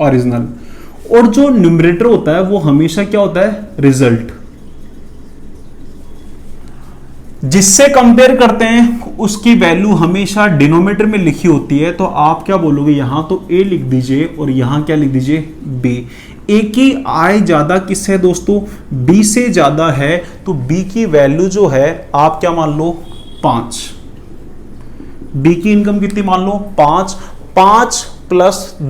ओरिजिनल, और जो न्यूमरेटर होता है वो हमेशा क्या होता है? रिजल्ट। जिससे कंपेयर करते हैं उसकी वैल्यू हमेशा डिनोमिनेटर में लिखी होती है। तो आप क्या बोलोगे? यहां तो ए लिख दीजिए और यहां क्या लिख दीजिए? बी। ए की आय ज्यादा किससे है दोस्तों? बी से ज्यादा है। तो बी की वैल्यू जो है आप क्या मान लो? 5। बी की इनकम कितनी मान लो? 5। 5 +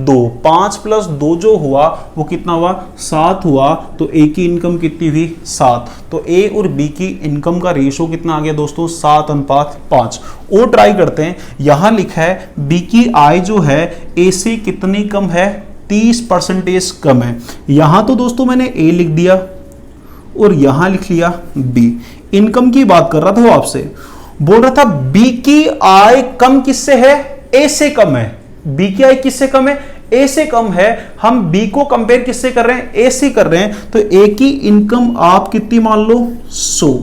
2, 5 + 2 जो हुआ वो कितना हुआ? 7 हुआ। तो ए की इनकम कितनी हुई? 7। तो ए और बी की इनकम का रेशो कितना आ गया दोस्तों? 7:5। और ट्राई करते हैं, यहां लिखा है बी की आय जो है ए से कितनी कम है? 30% कम है। यहां तो दोस्तों मैंने ए लिख दिया और यहां लिख लिया बी। इनकम की बात कर रहा था वो आपसे, बोल रहा था बी की आय कम किससे है? ए से कम है। बी की आय किससे कम है? ए से कम है। हम बी को कंपेयर किससे कर रहे हैं? ए से कर रहे हैं। तो ए की इनकम आप कितनी मान लो? 100।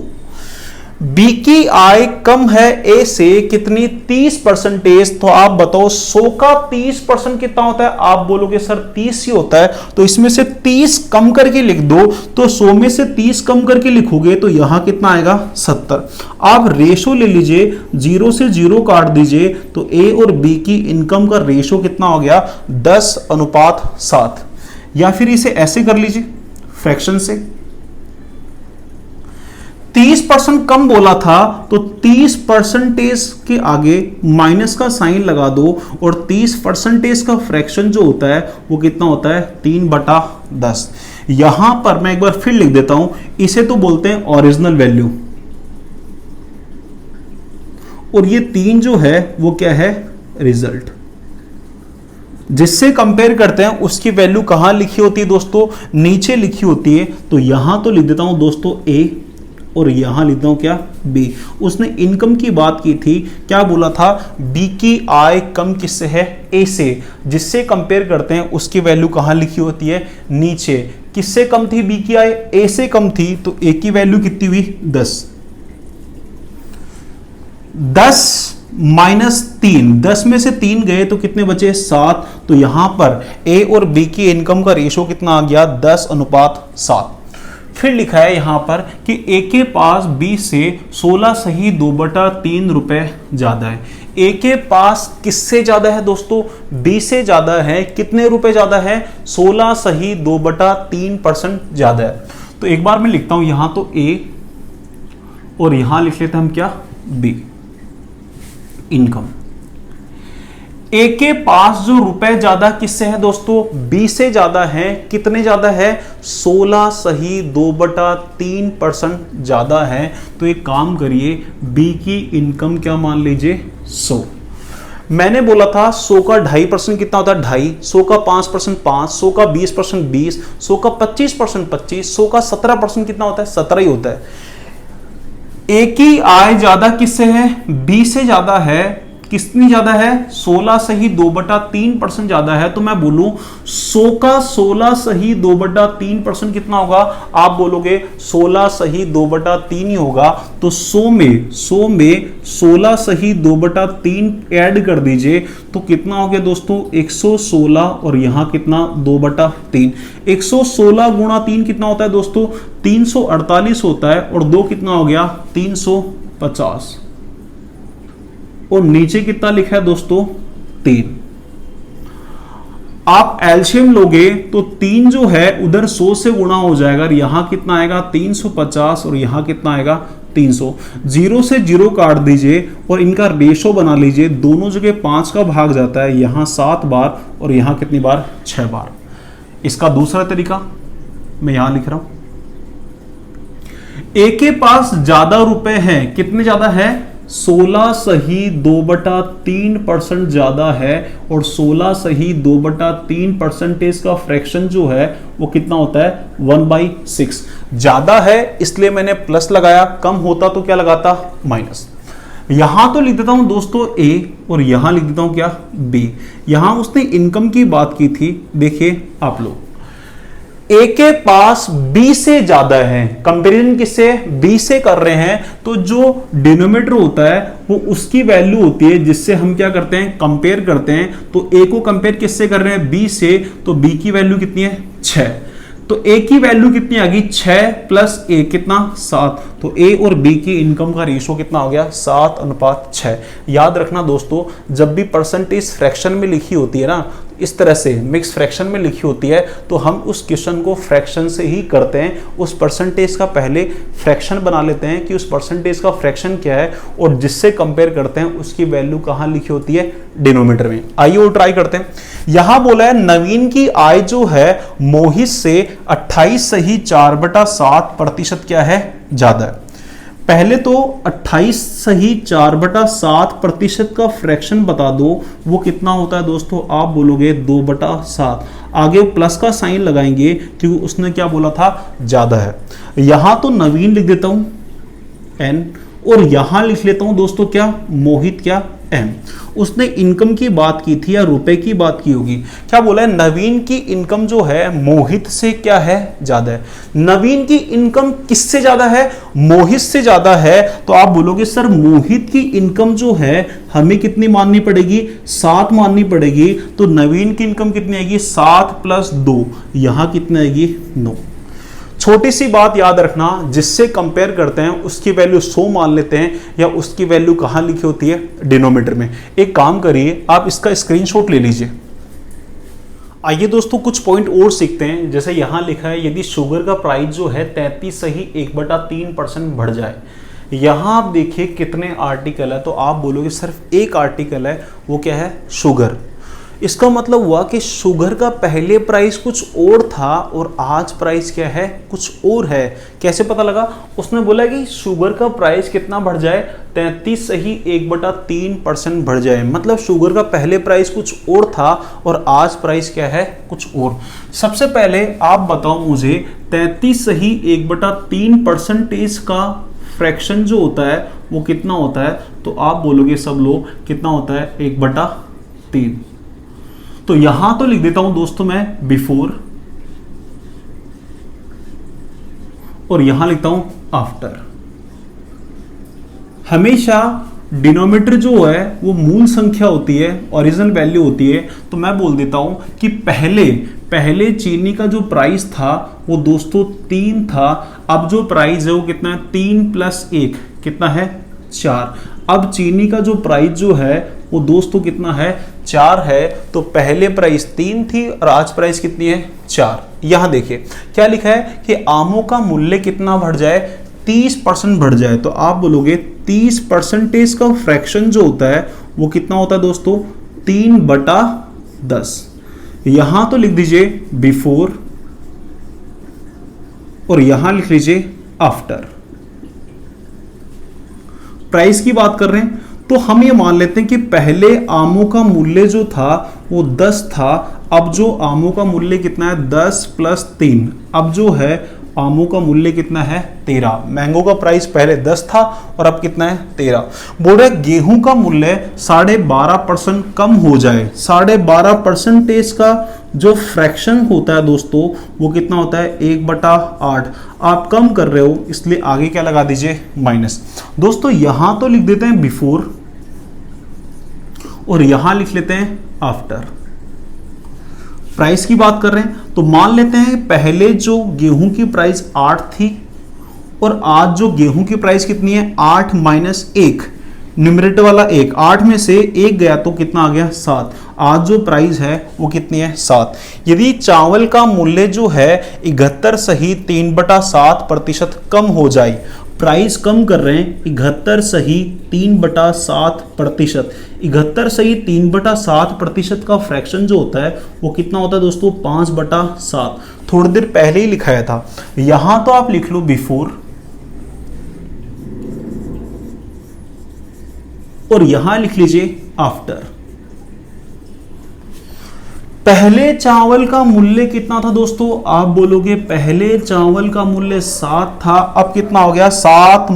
बी की आय कम है ए से कितनी? 30%। तो आप बताओ 100 का 30% कितना होता है? आप बोलोगे सर 30 ही होता है। तो इसमें से 30 कम करके लिख दो। तो 100 में से 30 कम करके लिखोगे तो यहां कितना आएगा? 70। आप रेशो ले लीजिए, 0 से 0 काट दीजिए। तो ए और बी की इनकम का रेशो कितना हो गया? 10:7। या फिर इसे ऐसे कर लीजिए फ्रैक्शन से, 30% कम बोला था तो 30% के आगे माइनस का साइन लगा दो और 30% का फ्रैक्शन जो होता है वो कितना होता है 3/10। यहां पर मैं एक बार फिर लिख देता हूं, इसे तो बोलते हैं ओरिजिनल वैल्यू, और ये 3 जो है वो क्या है रिजल्ट। जिससे कंपेयर करते हैं उसकी वैल्यू कहां लिखी होती है दोस्तों, नीचे लिखी होती है। तो यहां तो लिख देता हूं दोस्तों ए और यहां लिखता हूं क्या बी। उसने इनकम की बात की थी, क्या बोला था, बी की आय कम किससे है, ए से। जिससे कंपेयर करते हैं उसकी वैल्यू कहां लिखी होती है, नीचे। किससे कम थी बी की आय, ए से कम थी, तो ए की वैल्यू कितनी हुई 10 माइनस 3, 10 में से 3 गए तो कितने बचे 7। तो यहां पर ए और बी की इनकम का रेशो कितना आ गया 10:7। फिर लिखा है यहां पर कि ए के पास बी से 16 सही 2/3 रुपए ज्यादा है। ए के पास किससे ज्यादा है दोस्तों, बी से ज्यादा है। कितने रुपए ज्यादा है, 16 सही 2/3% ज्यादा है। तो एक बार मैं लिखता हूं यहां तो ए और यहां लिख लेते हैं हम क्या बी। इनकम ए के पास जो रुपए ज्यादा किससे है दोस्तों, बी से ज्यादा है। कितने ज्यादा है, 16 सही 2/3% ज्यादा है। तो एक काम करिए, बी की इनकम क्या मान लीजिए 100। मैंने बोला था 100 का 2.5% कितना होता है 2.5, 100 का 5% 5, 100 का 20% 20, 100 का 25% 25, 100 का 17% कितना होता है 17 ही होता है। ए की आय ज्यादा किससे है, बी से ज्यादा है। कितनी ज्यादा है, 16 सही 2/3% ज्यादा है। तो मैं बोलूं 100 का 16 सही 2/3% कितना होगा, आप बोलोगे 16 सही 2/3 ही होगा। तो 100 में 16 सही 2/3 ऐड कर दीजिए तो कितना हो गया दोस्तों 116, और यहां कितना 2/3। 116 गुणा 3 कितना होता है दोस्तों 348 होता है, और 2 कितना हो गया 350, और नीचे कितना लिखा है दोस्तों 3। आप एलसीएम लोगे तो 3 जो है उधर 100 से गुणा हो जाएगा, और यहां कितना आएगा 350, और यहां कितना आएगा 300। 0 से 0 काट दीजिए और इनका रेशो बना लीजिए। दोनों जगह 5 का भाग जाता है, यहां 7 बार और यहां कितनी बार 6 बार। इसका दूसरा तरीका मैं यहां लिख रहा हूं, ए के पास ज्यादा रुपए हैं। कितने ज्यादा है, 16 सही 2/3% ज्यादा है, और 16 सही 2/3% का फ्रैक्शन जो है वो कितना होता है 1/6। ज्यादा है इसलिए मैंने प्लस लगाया, कम होता तो क्या लगाता माइनस। यहां तो लिख देता हूं दोस्तों ए और यहां लिख देता हूं क्या बी। यहां उसने इनकम की बात की थी, देखिए आप लोग, ए के पास बी से ज्यादा है। कंपैरिजन किससे, बी से कर रहे हैं, तो जो डिनोमिनेटर होता है वो उसकी वैल्यू होती है जिससे हम क्या करते हैं कंपेयर करते हैं। तो ए को कंपेयर किससे कर रहे हैं, बी से, तो बी की वैल्यू कितनी है 6। तो ए की वैल्यू कितनी आ गई 6 प्लस ए कितना 7। तो ए और बी की इनकम का रेशो कितना हो गया 7:6। याद रखना दोस्तों, जब भी परसेंटेज फ्रैक्शन में लिखी होती है ना, इस तरह से मिक्स फ्रैक्शन में लिखी होती है, तो हम उस क्वेश्चन को फ्रैक्शन से ही करते हैं। उस परसेंटेज का पहले फ्रैक्शन बना लेते हैं कि उस परसेंटेज का फ्रैक्शन क्या है, और जिससे कंपेयर करते हैं उसकी वैल्यू कहां लिखी होती है डिनोमिनेटर में। आइए वो ट्राई करते हैं। यहां बोला है नवीन की आय जो है मोहित से 28 सही 4/7% क्या है ज्यादा है। पहले तो 28 सही 4/7% का फ्रैक्शन बता दो, वो कितना होता है दोस्तों, आप बोलोगे 2/7। आगे प्लस का साइन लगाएंगे क्योंकि उसने क्या बोला था ज्यादा है। यहां तो नवीन लिख देता हूं एन, और यहां लिख लेता हूं दोस्तों क्या मोहित क्या एम। उसने इनकम की बात की थी या रुपए की बात की होगी। क्या बोला है, नवीन की इनकम जो है मोहित से क्या है ज्यादा है। नवीन की इनकम किससे ज्यादा है, मोहित से ज्यादा है। तो आप बोलोगे सर मोहित की इनकम जो है हमें कितनी माननी पड़ेगी 7 माननी पड़ेगी। तो नवीन की इनकम कितनी आएगी 7 + 2, यहां कितनी आएगी 9। छोटी सी बात याद रखना, जिससे कंपेयर करते हैं उसकी वैल्यू 100 मान लेते हैं, या उसकी वैल्यू कहां लिखी होती है डिनोमिनेटर में। एक काम करिए, आप इसका स्क्रीनशॉट ले लीजिए। आइए दोस्तों कुछ पॉइंट और सीखते हैं। जैसे यहाँ लिखा है यदि शुगर का प्राइस जो है 33 सही 1/3% बढ़ जाए। यहाँ आप देखिए कितने आर्टिकल है, तो आप बोलोगे सिर्फ एक आर्टिकल है, वो क्या है, शुगर। इसका मतलब हुआ कि शुगर का पहले प्राइस कुछ और था और आज प्राइस क्या है, कुछ और है। कैसे पता लगा? उसने बोला कि शुगर का प्राइस कितना बढ़ जाए, 33 सही 1/3% बढ़ जाए। मतलब शुगर का पहले प्राइस कुछ और था और आज प्राइस क्या है, कुछ और। सबसे पहले आप बताओ मुझे 33 सही 1/3% का फ्रैक्शन जो होता है वो कितना होता है? तो आप बोलोगे सब लोग कितना होता है, 1/3। तो यहां तो लिख देता हूं दोस्तों मैं बिफोर और यहां लिखता हूं आफ्टर। हमेशा डिनोमिनेटर जो है वो मूल संख्या होती है, ओरिजिनल वैल्यू होती है। तो मैं बोल देता हूं कि पहले चीनी का जो प्राइस था वो दोस्तों 3 था। अब जो प्राइस है वो कितना है, 3 + 1 कितना है, 4। अब चीनी का जो प्राइस जो है वो दोस्तों कितना है, 4 है। तो पहले प्राइस 3 थी और आज प्राइस कितनी है, 4। यहां देखिए क्या लिखा है कि आमों का मूल्य कितना बढ़ जाए, 30% बढ़ जाए। तो आप बोलोगे 30% का फ्रैक्शन जो होता है वो कितना होता है दोस्तों, 3/10। यहां तो लिख दीजिए बिफोर और यहां लिख लीजिए आफ्टर। प्राइस की बात कर रहे हैं तो हम ये मान लेते हैं कि पहले आमों का मूल्य जो था वो 10 था। अब जो आमों का मूल्य कितना है, 10 + 3। अब जो है आमों का मूल्य कितना है, 13। मैंगो का प्राइस पहले 10 था और अब कितना है, 13। बोल रहे गेहूं का मूल्य 12.5% कम हो जाए। 12.5% का जो फ्रैक्शन होता है दोस्तों वो कितना होता है, 1/8। आप कम कर रहे हो इसलिए आगे क्या लगा दीजिए, माइनस। दोस्तों यहां तो लिख देते हैं बिफोर और यहां लिख लेते हैं आफ्टर। प्राइस की बात कर रहे हैं तो मान लेते हैं पहले जो गेहूं की प्राइस 8 थी और आज जो गेहूं की प्राइस कितनी है, 8 - 1, न्यूमरेटर वाला 1, 8 में से 1 गया तो कितना आ गया, 7। आज जो प्राइस है वो कितनी है, 7। यदि चावल का मूल्य जो है 71 सही 3/7% कम हो जाए, प्राइस कम कर रहे हैं, 71 सही 3/7%। 71 सही 3/7% का फ्रैक्शन जो होता है वो कितना होता है दोस्तों, 5/7। थोड़ी देर पहले ही लिखाया था। यहां तो आप लिख लो बिफोर और यहां लिख लीजिए आफ्टर। पहले चावल का मूल्य कितना था दोस्तों, आप बोलोगे पहले चावल का मूल्य 7 था। अब कितना हो गया, 7 -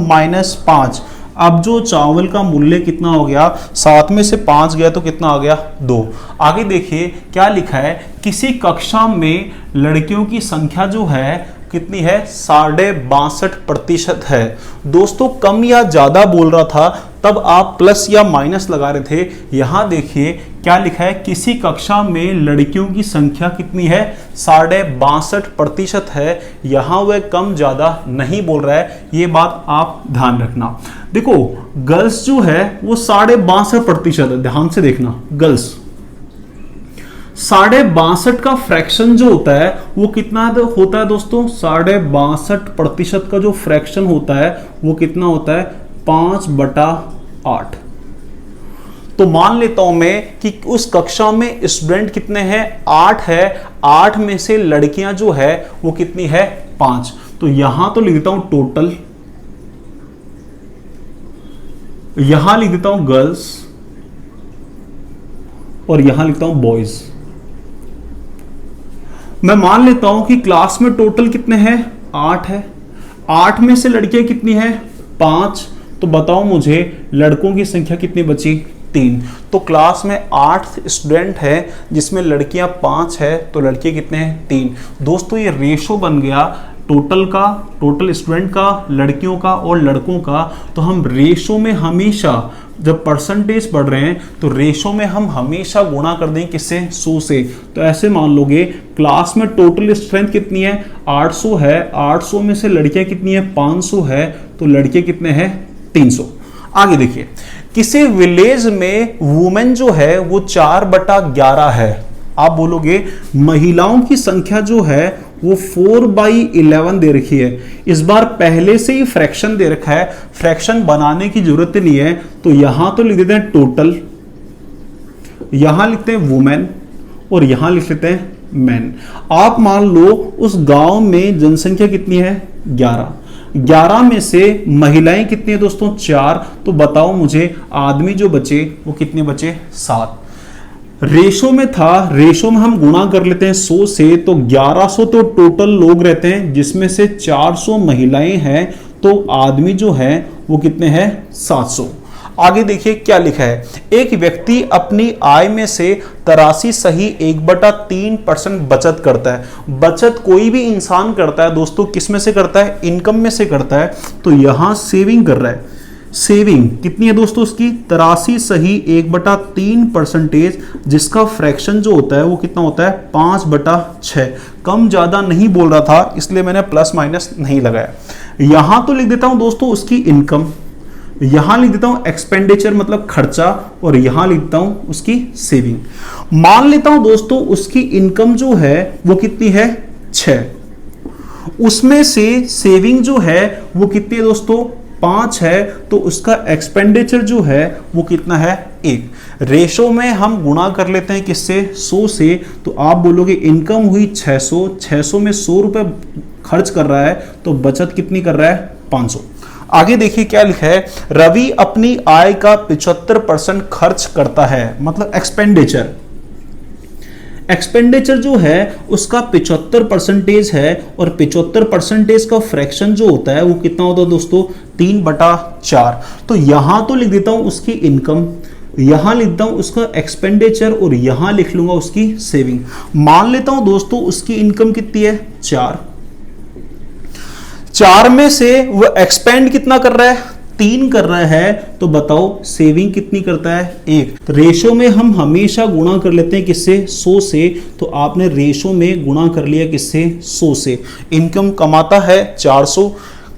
5। अब जो चावल का मूल्य कितना हो गया, 7 में से 5 गया तो कितना आ गया, 2। आगे देखिए क्या लिखा है, किसी कक्षा में लड़कियों की संख्या जो है कितनी है, 62.5% है। दोस्तों कम या ज्यादा बोल रहा था तब आप प्लस या माइनस लगा रहे थे। यहां देखिए क्या लिखा है, किसी कक्षा में लड़कियों की संख्या कितनी है, 62.5% है। यहां वह कम ज्यादा नहीं बोल रहा है, ये बात आप ध्यान रखना। देखो गर्ल्स जो है वो 62.5% है, ध्यान से देखना। गर्ल्स 62.5 का फ्रैक्शन जो होता है वो कितना होता है दोस्तों, 62.5% का जो फ्रैक्शन होता है वो कितना होता है, 5/8। तो मान लेता हूं मैं कि उस कक्षा में स्टूडेंट कितने हैं, 8 है। 8 में से लड़कियां जो है वो कितनी है, 5। तो यहां तो लिख देता हूं टोटल, यहां लिख देता हूं गर्ल्स और यहां लिखता हूं बॉयज। मैं मान लेता हूं कि क्लास में टोटल कितने हैं, 8 है। 8 में से लड़कियां कितनी है, 5। तो बताओ मुझे लड़कों की संख्या कितनी बची, 3। तो क्लास में 8 स्टूडेंट है जिसमें लड़कियां 5 है, तो लड़के कितने हैं, 3। दोस्तों ये रेशो बन गया टोटल का, टोटल स्टूडेंट का, लड़कियों का और लड़कों का। तो हम रेशो में हमेशा जब परसेंटेज बढ़ रहे हैं तो रेशो में हम हमेशा गुणा कर देंगे किससे, 100 से। तो ऐसे मान लोगे क्लास में टोटल स्ट्रेंथ कितनी है, 800 है। 800 में से लड़कियां कितनी है, 500 है। तो लड़के कितने हैं, 300। आगे देखिए किसी विलेज में वुमेन जो है वो 4/11 है। आप बोलोगे महिलाओं की संख्या जो है वो 4/11 दे रखी है। इस बार पहले से ही फ्रैक्शन दे रखा है, फ्रैक्शन बनाने की जरूरत नहीं है, तो यहां तो लिख देते हैं टोटल, यहां लिखते हैं वुमेन और यहां लिख लेते हैं मैन। आप मान लो उस गांव में जनसंख्या कितनी है 11 में से महिलाएं कितनी है दोस्तों 4, तो बताओ मुझे आदमी जो बचे वो कितने बचे 7। रेशो में था, रेशो में हम गुणा कर लेते हैं 100 से, तो 1100 तो टोटल लोग रहते हैं जिसमें से 400 महिलाएं हैं, तो आदमी जो है वो कितने हैं 700। आगे देखिए क्या लिखा है, एक व्यक्ति अपनी आय में से 83.3% बचत करता है। बचत कोई भी इंसान करता है दोस्तों, किस में से करता है, इनकम में से करता है, तो यहां सेविंग कर रहा है। सेविंग कितनी है दोस्तों उसकी 83.3%, जिसका फ्रैक्शन जो होता है वो कितना होता है 5/6। कम ज्यादा नहीं बोल रहा था इसलिए मैंने प्लस माइनस नहीं लगाया। यहां तो लिख देता हूं दोस्तों उसकी इनकम, यहां लिख देता हूं एक्सपेंडिचर मतलब खर्चा, और यहां लिखता हूं उसकी सेविंग। मान लेता हूं दोस्तों उसकी इनकम जो है वो कितनी है 6, उसमें से सेविंग जो है वो कितनी है दोस्तों 5 है, तो उसका एक्सपेंडिचर जो है वो कितना है 1। रेशो में हम गुणा कर लेते हैं किससे 100 से, तो आप बोलोगे इनकम हुई 600 में 100 रुपए खर्च कर रहा है, तो बचत कितनी कर रहा है 500। आगे देखिए क्या लिखा है, रवि अपनी आय का 75% खर्च करता है, मतलब एक्सपेंडिचर। एक्सपेंडिचर जो है उसका 75% है, और 75% का फ्रैक्शन जो होता है वो कितना होता है दोस्तों 3/4। तो यहां तो लिख देता हूं उसकी इनकम, यहां लिखता हूं उसका एक्सपेंडिचर, और यहां लिख लूंगा उसकी सेविंग। मान लेता हूं दोस्तों उसकी इनकम कितनी है 4 में से वो एक्सपेंड कितना कर रहा है 3 कर रहा है, तो बताओ सेविंग कितनी करता है 1। रेशो में हम हमेशा गुणा कर लेते हैं किससे 100 से, तो आपने रेशो में गुणा कर लिया किससे 100 से। इनकम कमाता है 400,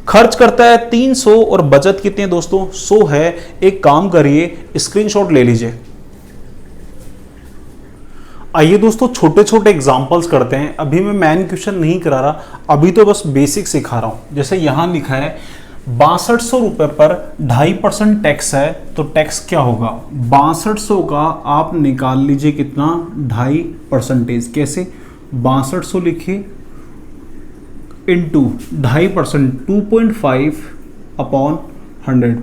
खर्च करता है 300, और बचत कितनी है दोस्तों 100 है। एक काम करिए स्क्रीनशॉट ले लीजिए। आइए दोस्तों छोटे छोटे एग्जांपल्स करते हैं। अभी मैं मैन क्वेश्चन नहीं करा रहा, अभी तो बस बेसिक सिखा रहा हूं। जैसे यहां लिखा है 6200 रुपए पर 2.5% टैक्स है, तो टैक्स क्या होगा 6200 का आप निकाल लीजिए कितना 2.5%। कैसे 6200 लिखिए इंटू 2.5%, 2.5/100।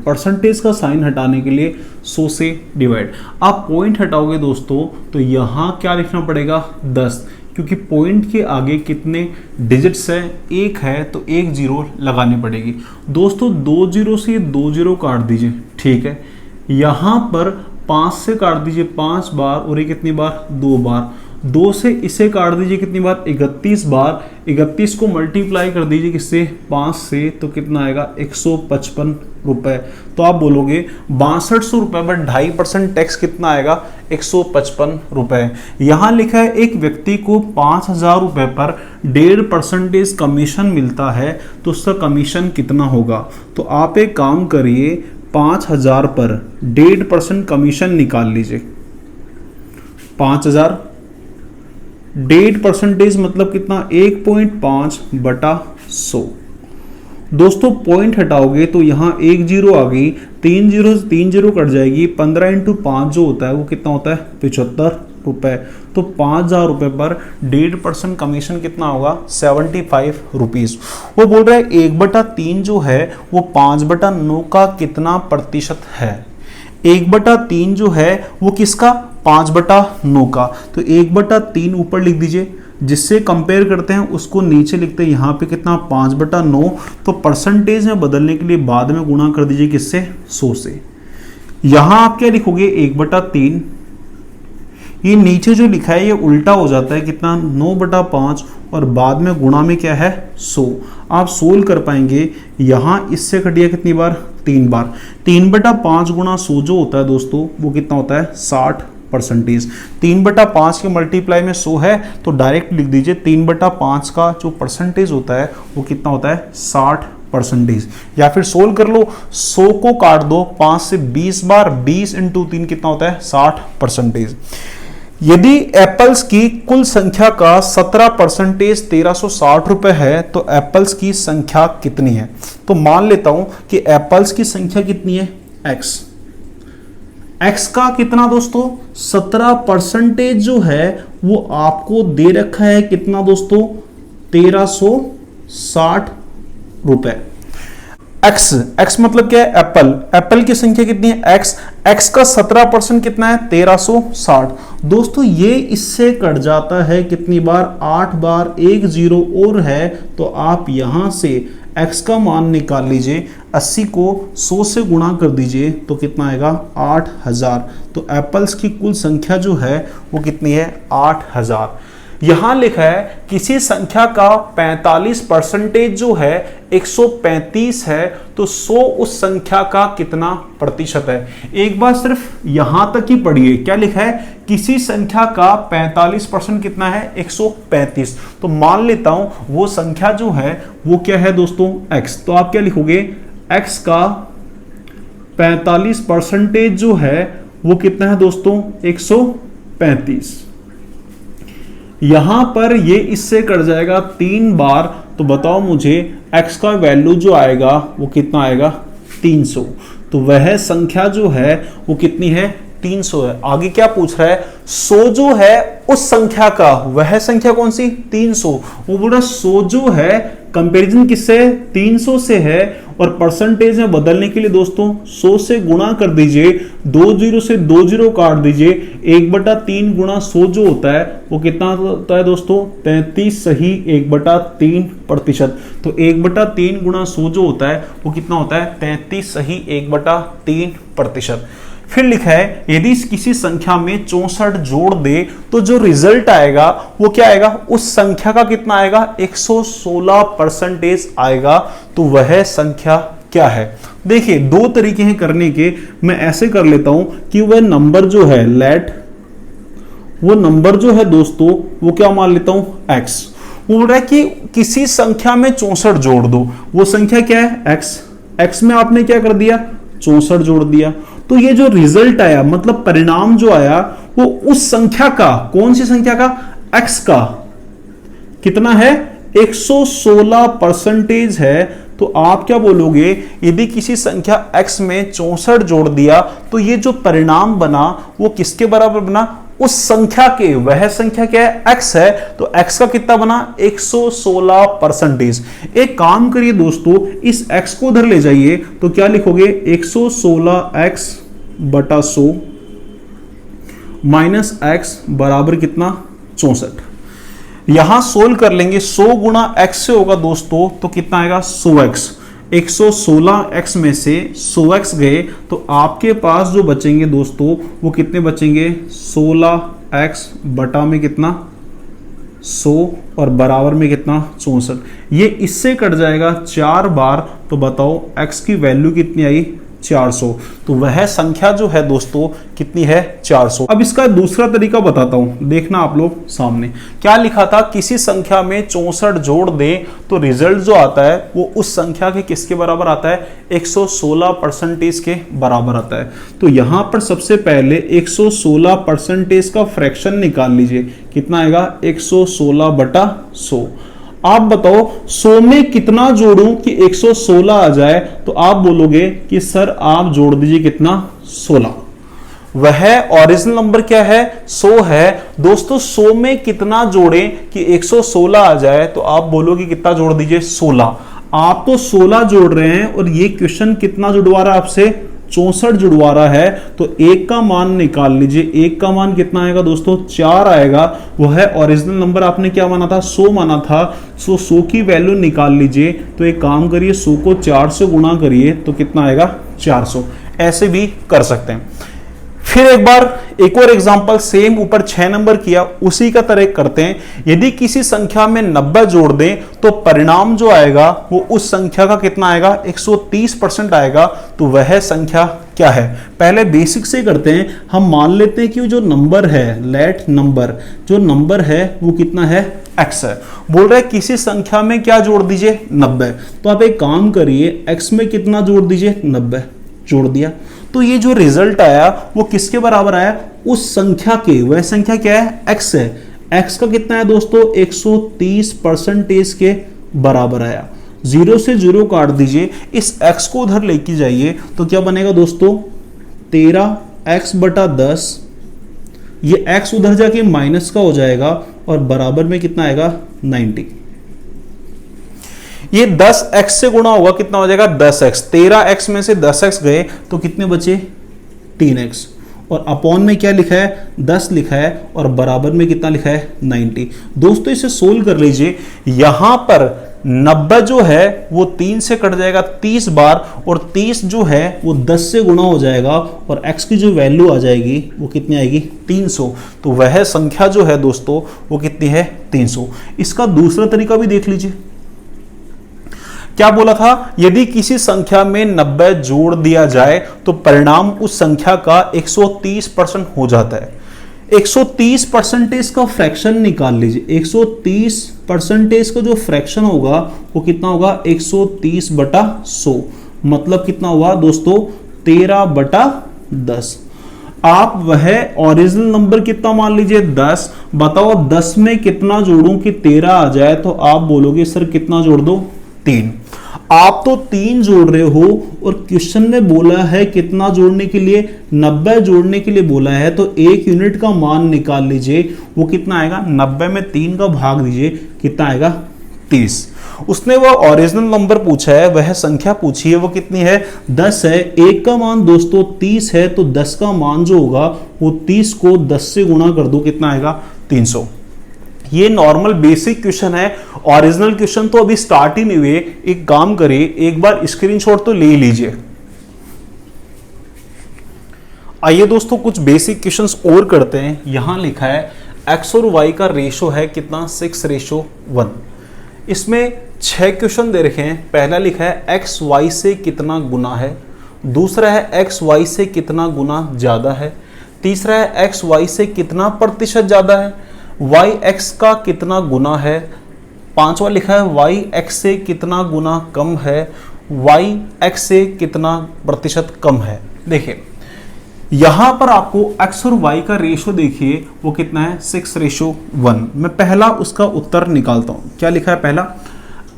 परसेंटेज का साइन हटाने के लिए 100 से डिवाइड। आप पॉइंट हटाओगे दोस्तों तो यहां क्या लिखना पड़ेगा 10, क्योंकि पॉइंट के आगे कितने डिजिट्स है 1 है, तो 1 0 लगानी पड़ेगी। दोस्तों 2 0 से 2 0 काट दीजिए, ठीक है। यहां पर 5 से काट दीजिए 5 बार, और ये कितनी बार 2 बार। 2 से इसे काट दीजिए कितनी बार 31 बार। 31 को मल्टीप्लाई कर दीजिए किससे 5 से, तो कितना आएगा 155 रुपए। तो आप बोलोगे 6200 रुपए पर 2.5% टैक्स कितना आएगा 155 रुपए। यहां लिखा है एक व्यक्ति को 5000 रुपए पर 1.5% कमीशन मिलता है, तो उसका कमीशन कितना होगा। तो आप एक काम करिए 5000 पर 1.5% कमीशन निकाल लीजिए। 5000 1.5% मतलब कितना 1.5/100। दोस्तों पॉइंट हटाओगे तो यहां 1 0 आ गई, 3 0 से 3 0 कट जाएगी। 15 × 5 जो होता है वो कितना होता है 75 रुपए। तो 5000 रुपए पर 1.5% कमीशन कितना होगा 75 रुपीज। वो बोल रहा है 1/3 जो है वो 5/9 का कितना प्रतिशत है। 1/3 जो है वो किसका 5/9 का, तो 1/3 ऊपर लिख दीजिए। जिससे कंपेयर करते हैं उसको नीचे लिखते हैं, यहाँ पे कितना 5/9। तो परसेंटेज में बदलने के लिए बाद में गुणा कर दीजिए किससे 100 से। यहाँ आप क्या लिखोगे 1/3, ये नीचे जो लिखा है ये उल्टा हो जाता है कितना 9/5, और बाद में गुणा में क्या है 100। आप सोल्व कर पाएंगे। यहाँ इससे कटिया कितनी बार 3 बार। 3/5 गुणा 100 जो होता है दोस्तों वो कितना होता है 60%। 3/5 के मल्टीप्लाई में 100 है, तो डायरेक्ट लिख दीजिए 3/5 का जो परसेंटेज होता है वो कितना होता है 60%। या फिर सोल्व कर लो, 100 को काट दो 5 से 20 बार, 20 × 3 कितना होता है 60%। यदि एप्पल्स की कुल संख्या का 17% 1360 रुपए है तो एप्पल्स की संख्या कितनी है? तो मान लेता हूं कि एप्पल्स की संख्या कितनी है, एक्स का कितना दोस्तों 17% जो है वो आपको दे रखा है कितना दोस्तों 1360 रुपए। एक्स मतलब क्या है, एप्पल की संख्या कितनी है एक्स का 17% कितना है 1360। दोस्तों ये इससे कट जाता है कितनी बार, 8 बार, 1 0 और है तो आप यहां से x का मान निकाल लीजिए, 80 को 100 से गुणा कर दीजिए तो कितना आएगा 8000। तो एप्पल्स की कुल संख्या जो है वो कितनी है 8000। यहां लिखा है किसी संख्या का 45% जो है 135 है तो 100 उस संख्या का कितना प्रतिशत है। एक बार सिर्फ यहां तक ही पढ़िए, क्या लिखा है, किसी संख्या का 45% कितना है 135। तो मान लेता हूं वो संख्या जो है वो क्या है दोस्तों x। तो आप क्या लिखोगे, x का 45% जो है वो कितना है दोस्तों 135। यहां पर ये इससे कट जाएगा 3 बार, तो बताओ मुझे x का वैल्यू जो आएगा वो कितना आएगा 300। तो वह संख्या जो है वो कितनी है 300 है। आगे क्या पूछ रहा है, 100 जो है उस संख्या का, वह संख्या कौन सी 300। वो बोल रहा 100 जो है कंपैरिजन किससे 300 से है और परसेंटेज में बदलने के लिए दोस्तों 100 से गुणा कर दीजिए, 2 0 से 2 0 काट दीजिए, 1/3 गुणा 100 जो होता है वो कितना होता है दोस्तों 33 सही 1/3%। तो 1/3 गुणा 100 जो होता है वो कितना होता है 33 सही 1/3%। फिर लिखा है यदि किसी संख्या में 64 जोड़ दे तो जो रिजल्ट आएगा वो क्या आएगा, उस संख्या का कितना आएगा 116% आएगा। तो वह संख्या क्या है। देखिए 2 तरीके हैं करने के, मैं ऐसे कर लेता हूं कि वह नंबर जो है वो नंबर जो है दोस्तों वो क्या मान लेता हूं x। वो बोल रहा है कि किसी संख्या में 64 जोड़ दो, वो संख्या क्या है x में आपने क्या कर दिया 64 जोड़ दिया। तो ये जो रिजल्ट आया मतलब परिणाम जो आया वो उस संख्या का, कौन सी संख्या का, x का कितना है 116% है। तो आप क्या बोलोगे, यदि किसी संख्या x में 64 जोड़ दिया तो ये जो परिणाम बना वो किसके बराबर बना, उस संख्या के, वह संख्या क्या है x है, तो x का कितना बना 116%। एक काम करिए दोस्तों, इस x को उधर ले जाइए तो क्या लिखोगे 116x/100 माइनस x बराबर कितना 64। यहां सोल्व कर लेंगे, 100 गुणा x से होगा दोस्तों तो कितना आएगा 100x। 116x में से 100x गए तो आपके पास जो बचेंगे दोस्तों वो कितने बचेंगे 16x बटा में कितना 100 और बराबर में कितना 64। ये इससे कट जाएगा 4 बार, तो बताओ x की वैल्यू कितनी आई 400। तो वह संख्या जो है दोस्तों कितनी है 400। अब इसका दूसरा तरीका बताता हूं, देखना आप लोग सामने क्या लिखा था, किसी संख्या में 64 जोड़ दें तो रिजल्ट जो आता है वो उस संख्या के किसके बराबर आता है 116% के बराबर आता है। तो यहां पर सबसे पहले 116% का फ्रैक्शन निकाल लीजिए, कितना आएगा 116/100। आप बताओ 100 में कितना जोड़ूं कि 116 आ जाए, तो आप बोलोगे कि सर आप जोड़ दीजिए कितना 16। वह ओरिजिनल नंबर क्या है 100 है दोस्तों। 100 में कितना जोड़ें कि 116 आ जाए, तो आप बोलोगे कितना जोड़ दीजिए 16। आप तो 16 जोड़ रहे हैं और ये क्वेश्चन कितना जुड़वा रहा है आपसे 64 जुड़वा रहा है। तो 1 का मान निकाल लीजिए, 1 का मान कितना आएगा दोस्तों 4 आएगा। वो है ओरिजिनल नंबर आपने क्या माना था 100 माना था। 100 की वैल्यू निकाल लीजिए। तो एक काम करिए 100 को 4 से गुणा करिए तो कितना आएगा 400। ऐसे भी कर सकते हैं। फिर एक और एग्जांपल सेम ऊपर 6 नंबर किया, उसी का तरह करते हैं। यदि किसी संख्या में 90 जोड़ दें तो परिणाम जो आएगा वो उस संख्या का कितना आएगा 130% आएगा। तो वह संख्या क्या है। पहले बेसिक से करते हैं। हम मान लेते हैं कि जो नंबर है लेट नंबर, जो नंबर है वो कितना है x है। बोल रहा है किसी संख्या में क्या जोड़ दीजिए 90। तो आप एक काम करिए x में कितना जोड़ दीजिए 90, जोड़ दिया। तो तो ये जो रिजल्ट आया वो किसके बराबर आया, उस संख्या के, वह संख्या क्या है, x है। x का कितना है दोस्तों, 130% के बराबर आया। 0 से 0 काट दीजिए, इस x को उधर लेके जाइए तो क्या बनेगा दोस्तों, 13x बटा 10, ये x उधर जाके माइनस का हो जाएगा और बराबर में कितना आएगा, 90। ये 10x से गुणा होगा, कितना हो जाएगा, 10x। 13x में से 10x गए तो कितने बचे, 3x, और अपॉन में क्या लिखा है, 10 लिखा है, और बराबर में कितना लिखा है, 90। दोस्तों इसे सोल्व कर लीजिए, यहां पर 90 जो है वो 3 से कट जाएगा 30 बार, और 30 जो है वो 10 से गुणा हो जाएगा, और x की जो वैल्यू आ जाएगी वो कितनी आएगी, 300। तो वह संख्या जो है दोस्तों वो कितनी है, 300। इसका दूसरा तरीका भी देख लीजिए, क्या बोला था, यदि किसी संख्या में 90 जोड़ दिया जाए तो परिणाम उस संख्या का 130% हो जाता है। 130% का फ्रैक्शन निकाल लीजिए। 130% का जो फ्रैक्शन होगा वो कितना होगा, 130/100, मतलब कितना हुआ दोस्तों, 13/10। आप वह ओरिजिनल नंबर कितना मान लीजिए, 10। बताओ 10 में कितना जोड़ूं कि 13 आ जाए, तो आप बोलोगे सर कितना जोड़ दो, 3। आप तो 3 जोड़ रहे हो, और क्वेश्चन में बोला है कितना जोड़ने के लिए, 90 जोड़ने के लिए बोला है, तो 1 यूनिट का मान निकाल लीजिए, वो कितना आएगा, 90 में 3 का भाग दीजिए, कितना आएगा, 30। उसने वो ओरिजिनल नंबर पूछा है, वह संख्या पूछी है, वो कितनी है, 10 है। 1 का मान दोस्तों 30 है, तो 10 का मान जो होगा वो 30 को 10 से गुणा कर दो, कितना आएगा, 300। ये नॉर्मल बेसिक क्वेश्चन है, ओरिजिनल क्वेश्चन तो अभी स्टार्ट ही नहीं हुए। एक काम करिए, एक बार स्क्रीनशॉट तो ले लीजिए। आइए दोस्तों कुछ बेसिक क्वेश्चंस और करते हैं। यहां लिखा है x और y का रेशो है कितना, 6:1। इसमें 6 क्वेश्चन दे रखे हैं। पहला लिखा है x y से कितना गुना है, दूसरा है x y से कितना गुना ज्यादा है, तीसरा है x y से कितना प्रतिशत ज्यादा है, y x का कितना गुना है, पांचवा लिखा है y x से कितना गुना कम है, y x से कितना प्रतिशत कम है। देखिए यहां पर आपको x और y का रेशो देखिए वो कितना है, 6:1। मैं पहला उसका उत्तर निकालता हूं। क्या लिखा है, पहला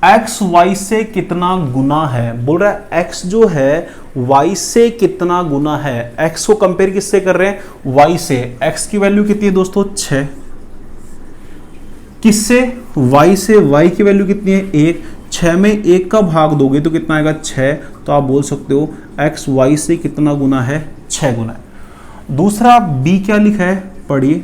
x y से कितना गुना है, बोल रहा है x जो है y से कितना गुना है। x को कंपेयर किससे कर रहे हैं, y से। x की वैल्यू कितनी है दोस्तों, 6। किससे, y से। y की वैल्यू कितनी है, 1। 6 में 1 का भाग दोगे तो कितना आएगा, 6। तो आप बोल सकते हो x y से कितना गुना है, 6 गुना है। दूसरा b क्या लिखा है, पढ़िए,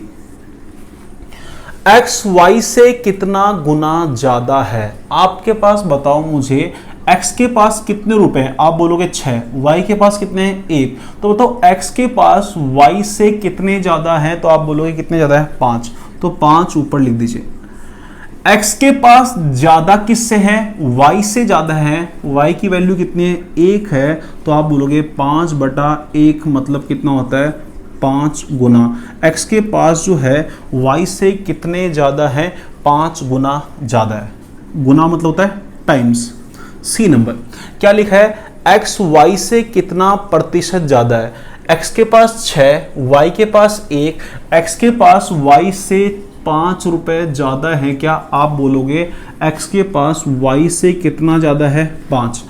x y से कितना गुना ज्यादा है। आपके पास बताओ मुझे, x के पास कितने रुपए हैं, आप बोलोगे 6। y के पास कितने हैं, 1। तो बताओ x के पास y से कितने ज्यादा है, तो आप बोलोगे कितने ज्यादा है, 5। तो 5 ऊपर लिख दीजिए। x के पास ज्यादा किससे है, y से ज्यादा है। y की वैल्यू कितनी है, 1 है। तो आप बोलोगे 5/1, मतलब कितना होता है, 5 गुना। x के पास जो है y से कितने ज्यादा है, 5 गुना ज्यादा है। गुना मतलब होता है टाइम्स। सी नंबर क्या लिखा है, x y से कितना प्रतिशत ज्यादा है। x के पास 6, y के पास 1, x के पास y से 5 रुपए ज्यादा है। क्या आप बोलोगे x के पास y से कितना ज्यादा है, 5।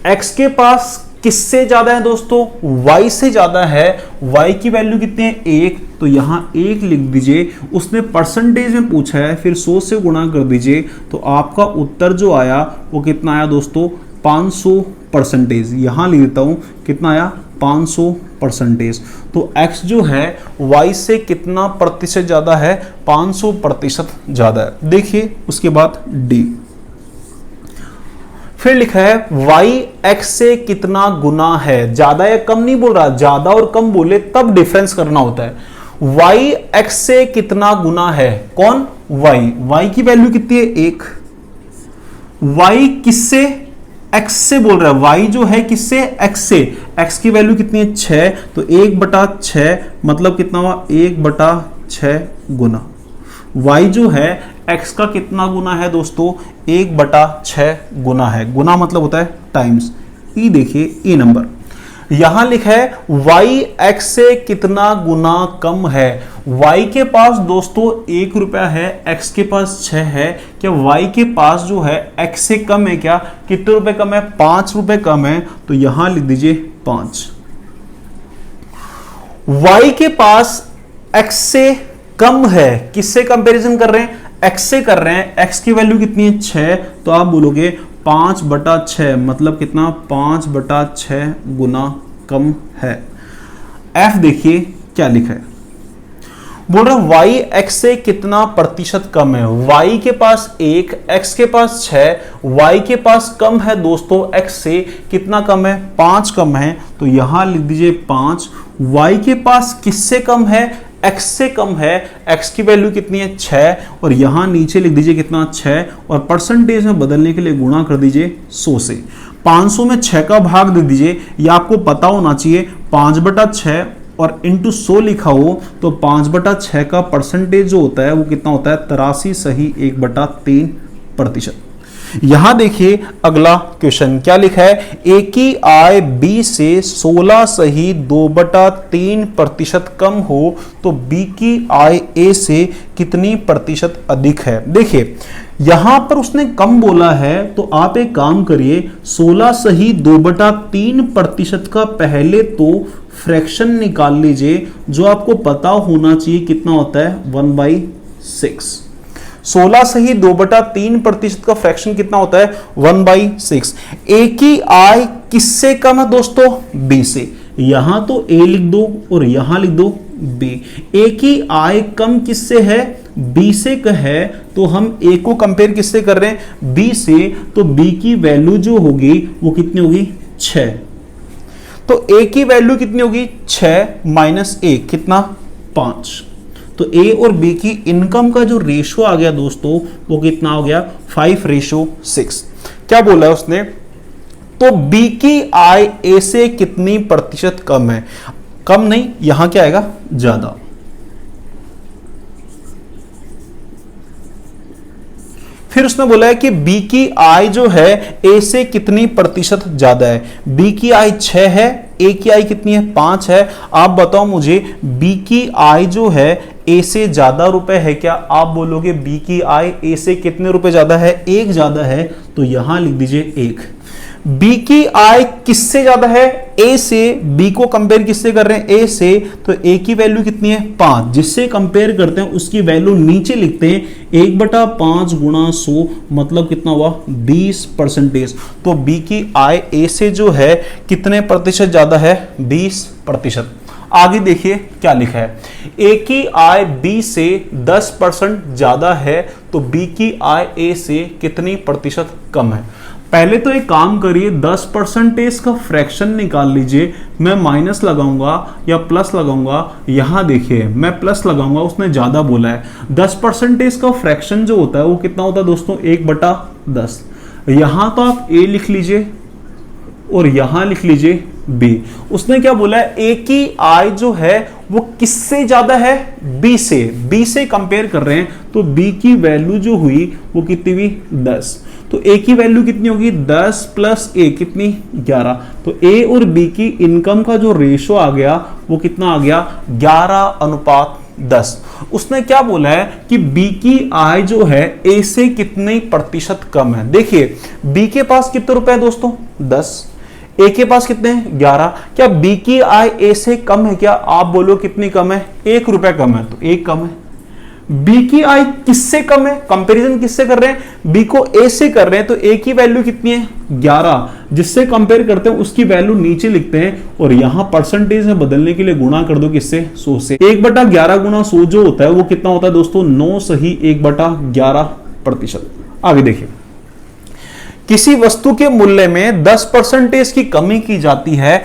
x के पास किससे ज्यादा है दोस्तों, y से ज्यादा है। y की वैल्यू कितनी है, 1। तो यहां 1 लिख दीजिए। उसने परसेंटेज में पूछा है, फिर 100 से गुणा कर दीजिए। तो आपका उत्तर जो आया वो कितना आया दोस्तों, 500%। यहां लिख देता हूं, कितना आया, 500%। तो x जो है y से कितना प्रतिशत ज्यादा है, 500% ज्यादा है। देखिए उसके बाद d, फिर लिखा है y x से कितना गुना है। ज्यादा या कम नहीं बोल रहा, ज्यादा और कम बोले तब डिफरेंस करना होता है। y x से कितना गुना है, कौन, y की वैल्यू कितनी है, 1। y किससे, x से बोल रहा है। y जो है किससे, x से। x की वैल्यू कितनी है, 6। तो 1/6 मतलब कितना हुआ, 1/6 गुना। y जो है x का कितना गुना है दोस्तों, 1/6 गुना है। गुना मतलब होता है टाइम्स। ई देखिए, ई नंबर यहां लिखा है y x से कितना गुना कम है। y के पास दोस्तों 1 रुपया है, x के पास 6 है। क्या y के पास जो है x से कम है? क्या कितने रुपए कम है? 5 रुपए कम है। तो यहां लिख दीजिए 5। y के पास x से कम है, किससे कंपैरिजन कर रहे हैं? x से कर रहे हैं। x की वैल्यू कितनी है? 6। तो आप बोलोगे 5/6 मतलब कितना? 5/6 गुना कम है। f देखिए क्या लिखा है, बोल रहा y x से कितना प्रतिशत कम है। y के पास 1, x के पास 6, y के पास कम है दोस्तों x से कितना कम है? 5 कम है। तो यहां लिख दीजिए 5। y के पास किससे कम है? x से कम है। x की वैल्यू कितनी है? 6। और यहां नीचे लिख दीजिए कितना? 6। और परसेंटेज में बदलने के लिए गुणा कर दीजिए 100 से। 500 में 6 का भाग दे दीजिए। यह आपको पता होना चाहिए 5/6 और इंटू 100 लिखा हो तो 5/6 का परसेंटेज जो होता है वो कितना होता है? 83 सही 1/3%। यहां देखिए अगला क्वेश्चन क्या लिखा है, ए की आय बी से 16 सही 2/3% कम हो तो बी की आय ए से कितनी प्रतिशत अधिक है। देखिए यहां पर उसने कम बोला है तो आप एक काम करिए, 16 सही 2/3% का पहले तो फ्रैक्शन निकाल लीजिए, जो आपको पता होना चाहिए कितना होता है 1/6। 16 सही 2/3% का फ्रैक्शन कितना होता है 1/6। ए की आय किससे कम है दोस्तों? बी से। यहां तो ए लिख दो और यहां लिख दो बी। ए की आय कम किससे है? बी से है। तो हम ए को कंपेयर किससे कर रहे हैं? बी से। तो बी की वैल्यू जो होगी वो कितनी होगी? 6। तो ए की वैल्यू कितनी होगी? 6 माइनस ए कितना? 5। तो ए और बी की इनकम का जो रेशो आ गया दोस्तों वो कितना हो गया? 5:6। क्या बोला है उसने? तो बी की आय ए से कितनी प्रतिशत कम है? कम नहीं, यहां क्या आएगा? ज्यादा। फिर उसने बोला है कि बी की आय जो है ए से कितनी प्रतिशत ज्यादा है। बी की आय 6 है, ए की आय कितनी है? 5 है। आप बताओ मुझे बी की आय जो है ए से ज्यादा रुपए है क्या? आप बोलोगे बी की आय ए से कितने रुपए ज्यादा है? 1 ज्यादा है। तो यहां लिख दीजिए 1। बी की आय किससे ज्यादा है? ए से। बी को कंपेयर किससे कर रहे हैं? ए से। तो ए की वैल्यू कितनी है? 5। जिससे कंपेयर करते हैं उसकी वैल्यू नीचे लिखते हैं 1/5 गुणा 100 मतलब कितना हुआ? 20%। तो बी की आय ए से जो है कितने प्रतिशत ज्यादा है? 20%। आगे देखिए क्या लिखा है, ए की आय बी से 10% ज्यादा है तो बी की आय ए से कितनी प्रतिशत कम है। पहले तो एक काम करिए, 10% का फ्रैक्शन निकाल लीजिए। मैं माइनस लगाऊंगा या प्लस लगाऊंगा? यहां देखिए मैं प्लस लगाऊंगा, उसने ज्यादा बोला है। 10% का फ्रैक्शन जो होता है वो कितना होता है दोस्तों? 1/10। यहां तो आप ए लिख लीजिए और यहां लिख लीजिए बी। उसने क्या बोला है? ए की आय जो है वो किससे ज्यादा है? बी से। बी से कंपेयर कर रहे हैं तो बी की वैल्यू जो हुई वो कितनी हुई? 10। तो ए की वैल्यू कितनी होगी? 10 प्लस ए कितनी? 11। तो ए और बी की इनकम का जो रेशो आ गया वो कितना आ गया? 11:10। उसने क्या बोला है कि बी की आय जो है ए से कितने प्रतिशत कम है। देखिए बी के पास कितने रुपए है दोस्तों? 10। ए के पास कितने हैं? 11। क्या बी की आय ए से कम है क्या? आप बोलो कितनी कम है? 1 रुपया कम है। तो 1 कम है। बी की आय किससे कम है? कंपैरिजन किससे कर रहे हैं? बी को ए से कर रहे हैं तो ए की वैल्यू कितनी है? 11। जिससे कंपेयर करते हैं उसकी वैल्यू नीचे लिखते हैं और यहां परसेंटेज में बदलने के लिए गुणा कर दो किससे? 100 से। 1/11 गुणा 100 जो होता है वो कितना होता है दोस्तों? 9 सही 1/11%। आगे देखिए, किसी वस्तु के मूल्य में 10% की कमी की जाती है।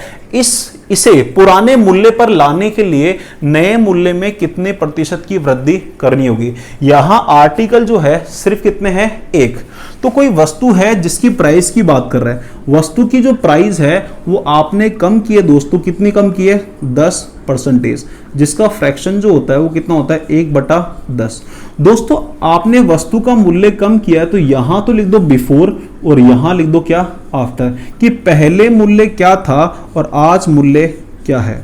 इसे पुराने मूल्य पर लाने के लिए नए मूल्य में कितने प्रतिशत की वृद्धि करनी होगी। यहां आर्टिकल जो है सिर्फ कितने हैं? 1। तो कोई वस्तु है जिसकी प्राइस की बात कर रहा है। वस्तु की जो प्राइस है वो आपने कम की है दोस्तों। कितनी कम की है? 10%। जिसका फ्रैक्शन जो होता है वो कितना होता है? 1/10। दोस्तों आपने वस्तु का मूल्य कम किया है तो यहां तो लिख दो बिफोर और यहां लिख दो क्या, आफ्टर, कि पहले मूल्य क्या था और आज मूल्य क्या है।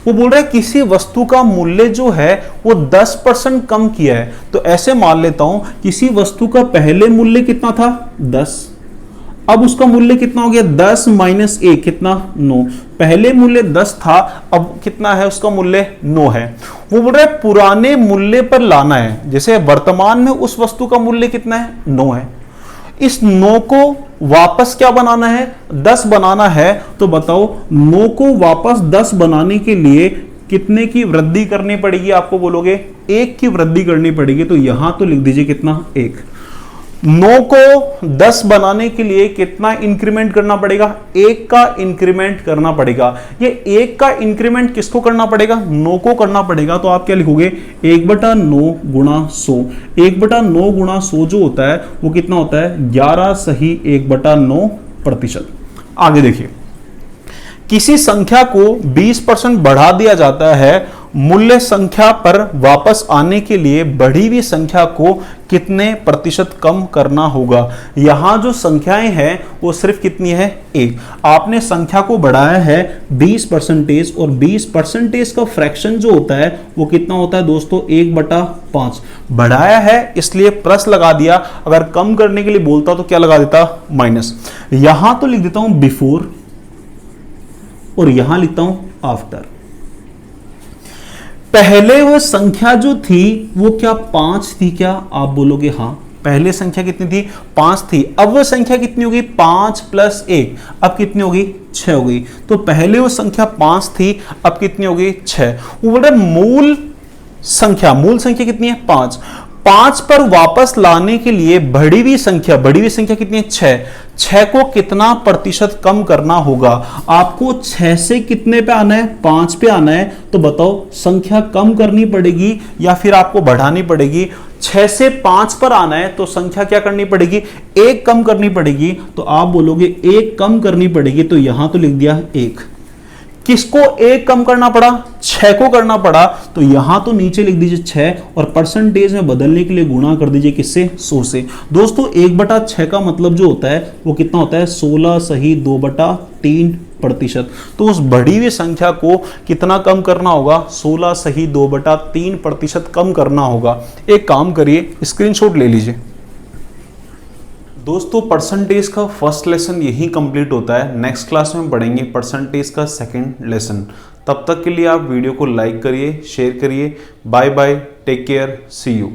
वो बोल रहा है किसी वस्तु का मूल्य जो है वो 10% कम किया है, तो ऐसे मान लेता हूं किसी वस्तु का पहले मूल्य कितना था 10, अब उसका मूल्य कितना हो गया 10 माइनस 1 कितना 9, पहले मूल्य 10 था अब कितना है उसका मूल्य 9 है। वो बोल रहा है पुराने मूल्य पर लाना है, जैसे वर्तमान में उस वस्तु का मूल्य कितना है 9 है, इस 9 को वापस क्या बनाना है 10 बनाना है, तो बताओ 9 को वापस 10 बनाने के लिए कितने की वृद्धि करनी पड़ेगी, आपको बोलोगे 1 की वृद्धि करनी पड़ेगी, तो यहां तो लिख दीजिए कितना 1। 9 को 10 बनाने के लिए कितना इंक्रीमेंट करना पड़ेगा, 1 का इंक्रीमेंट करना पड़ेगा। ये 1 का इंक्रीमेंट किसको करना पड़ेगा 9 को करना पड़ेगा, तो आप क्या लिखोगे 1/9 गुणा 100। 1/9 गुणा 100 जो होता है वो कितना होता है 11 सही 1/9%। आगे देखिए, किसी संख्या को 20% बढ़ा दिया जाता है, मूल्य संख्या पर वापस आने के लिए बढ़ी हुई संख्या को कितने प्रतिशत कम करना होगा। यहां जो संख्याएं हैं वो सिर्फ कितनी है 1, आपने संख्या को बढ़ाया है 20% और 20% का फ्रैक्शन जो होता है वो कितना होता है दोस्तों 1/5। बढ़ाया है इसलिए प्लस लगा दिया, अगर कम करने के लिए बोलता तो क्या लगा देता माइनस। यहां तो लिख देता हूं बिफोर और यहां लिखता हूं आफ्टर। पहले वो संख्या जो थी वो क्या 5 थी क्या, आप बोलोगे हां, पहले संख्या कितनी थी 5 थी, अब वो संख्या कितनी होगी 5 + 1, अब कितनी होगी 6 हो गई। तो पहले वो संख्या 5 थी अब कितनी होगी 6। वो बोल रहे मूल संख्या कितनी है 5 पर वापस लाने के लिए बढ़ी हुई संख्या कितनी है 6 को कितना प्रतिशत कम करना होगा। आपको 6 से कितने पे आना है 5 पे आना है, तो बताओ संख्या कम करनी पड़ेगी या फिर आपको बढ़ानी पड़ेगी। 6 से 5 पर आना है तो संख्या क्या करनी पड़ेगी 1 कम करनी पड़ेगी, तो आप बोलोगे 1 कम करनी पड़ेगी, तो यहां तो लिख दिया 1। किसको 1 कम करना पड़ा 6 को करना पड़ा, तो यहां तो नीचे लिख दीजिए 6 और परसेंटेज में बदलने के लिए गुणा कर दीजिए किससे 100 से। दोस्तों 1/6 का मतलब जो होता है वो कितना होता है 16 सही 2/3%। तो उस बढ़ी हुई संख्या को कितना कम करना होगा 16 सही 2/3% कम करना होगा। एक काम करिए स्क्रीनशॉट ले लीजिए। दोस्तों परसेंटेज का फर्स्ट लेसन यही कंप्लीट होता है, नेक्स्ट क्लास में पढ़ेंगे परसेंटेज का सेकंड लेसन। तब तक के लिए आप वीडियो को लाइक करिए, शेयर करिए। Bye bye, take care, see you.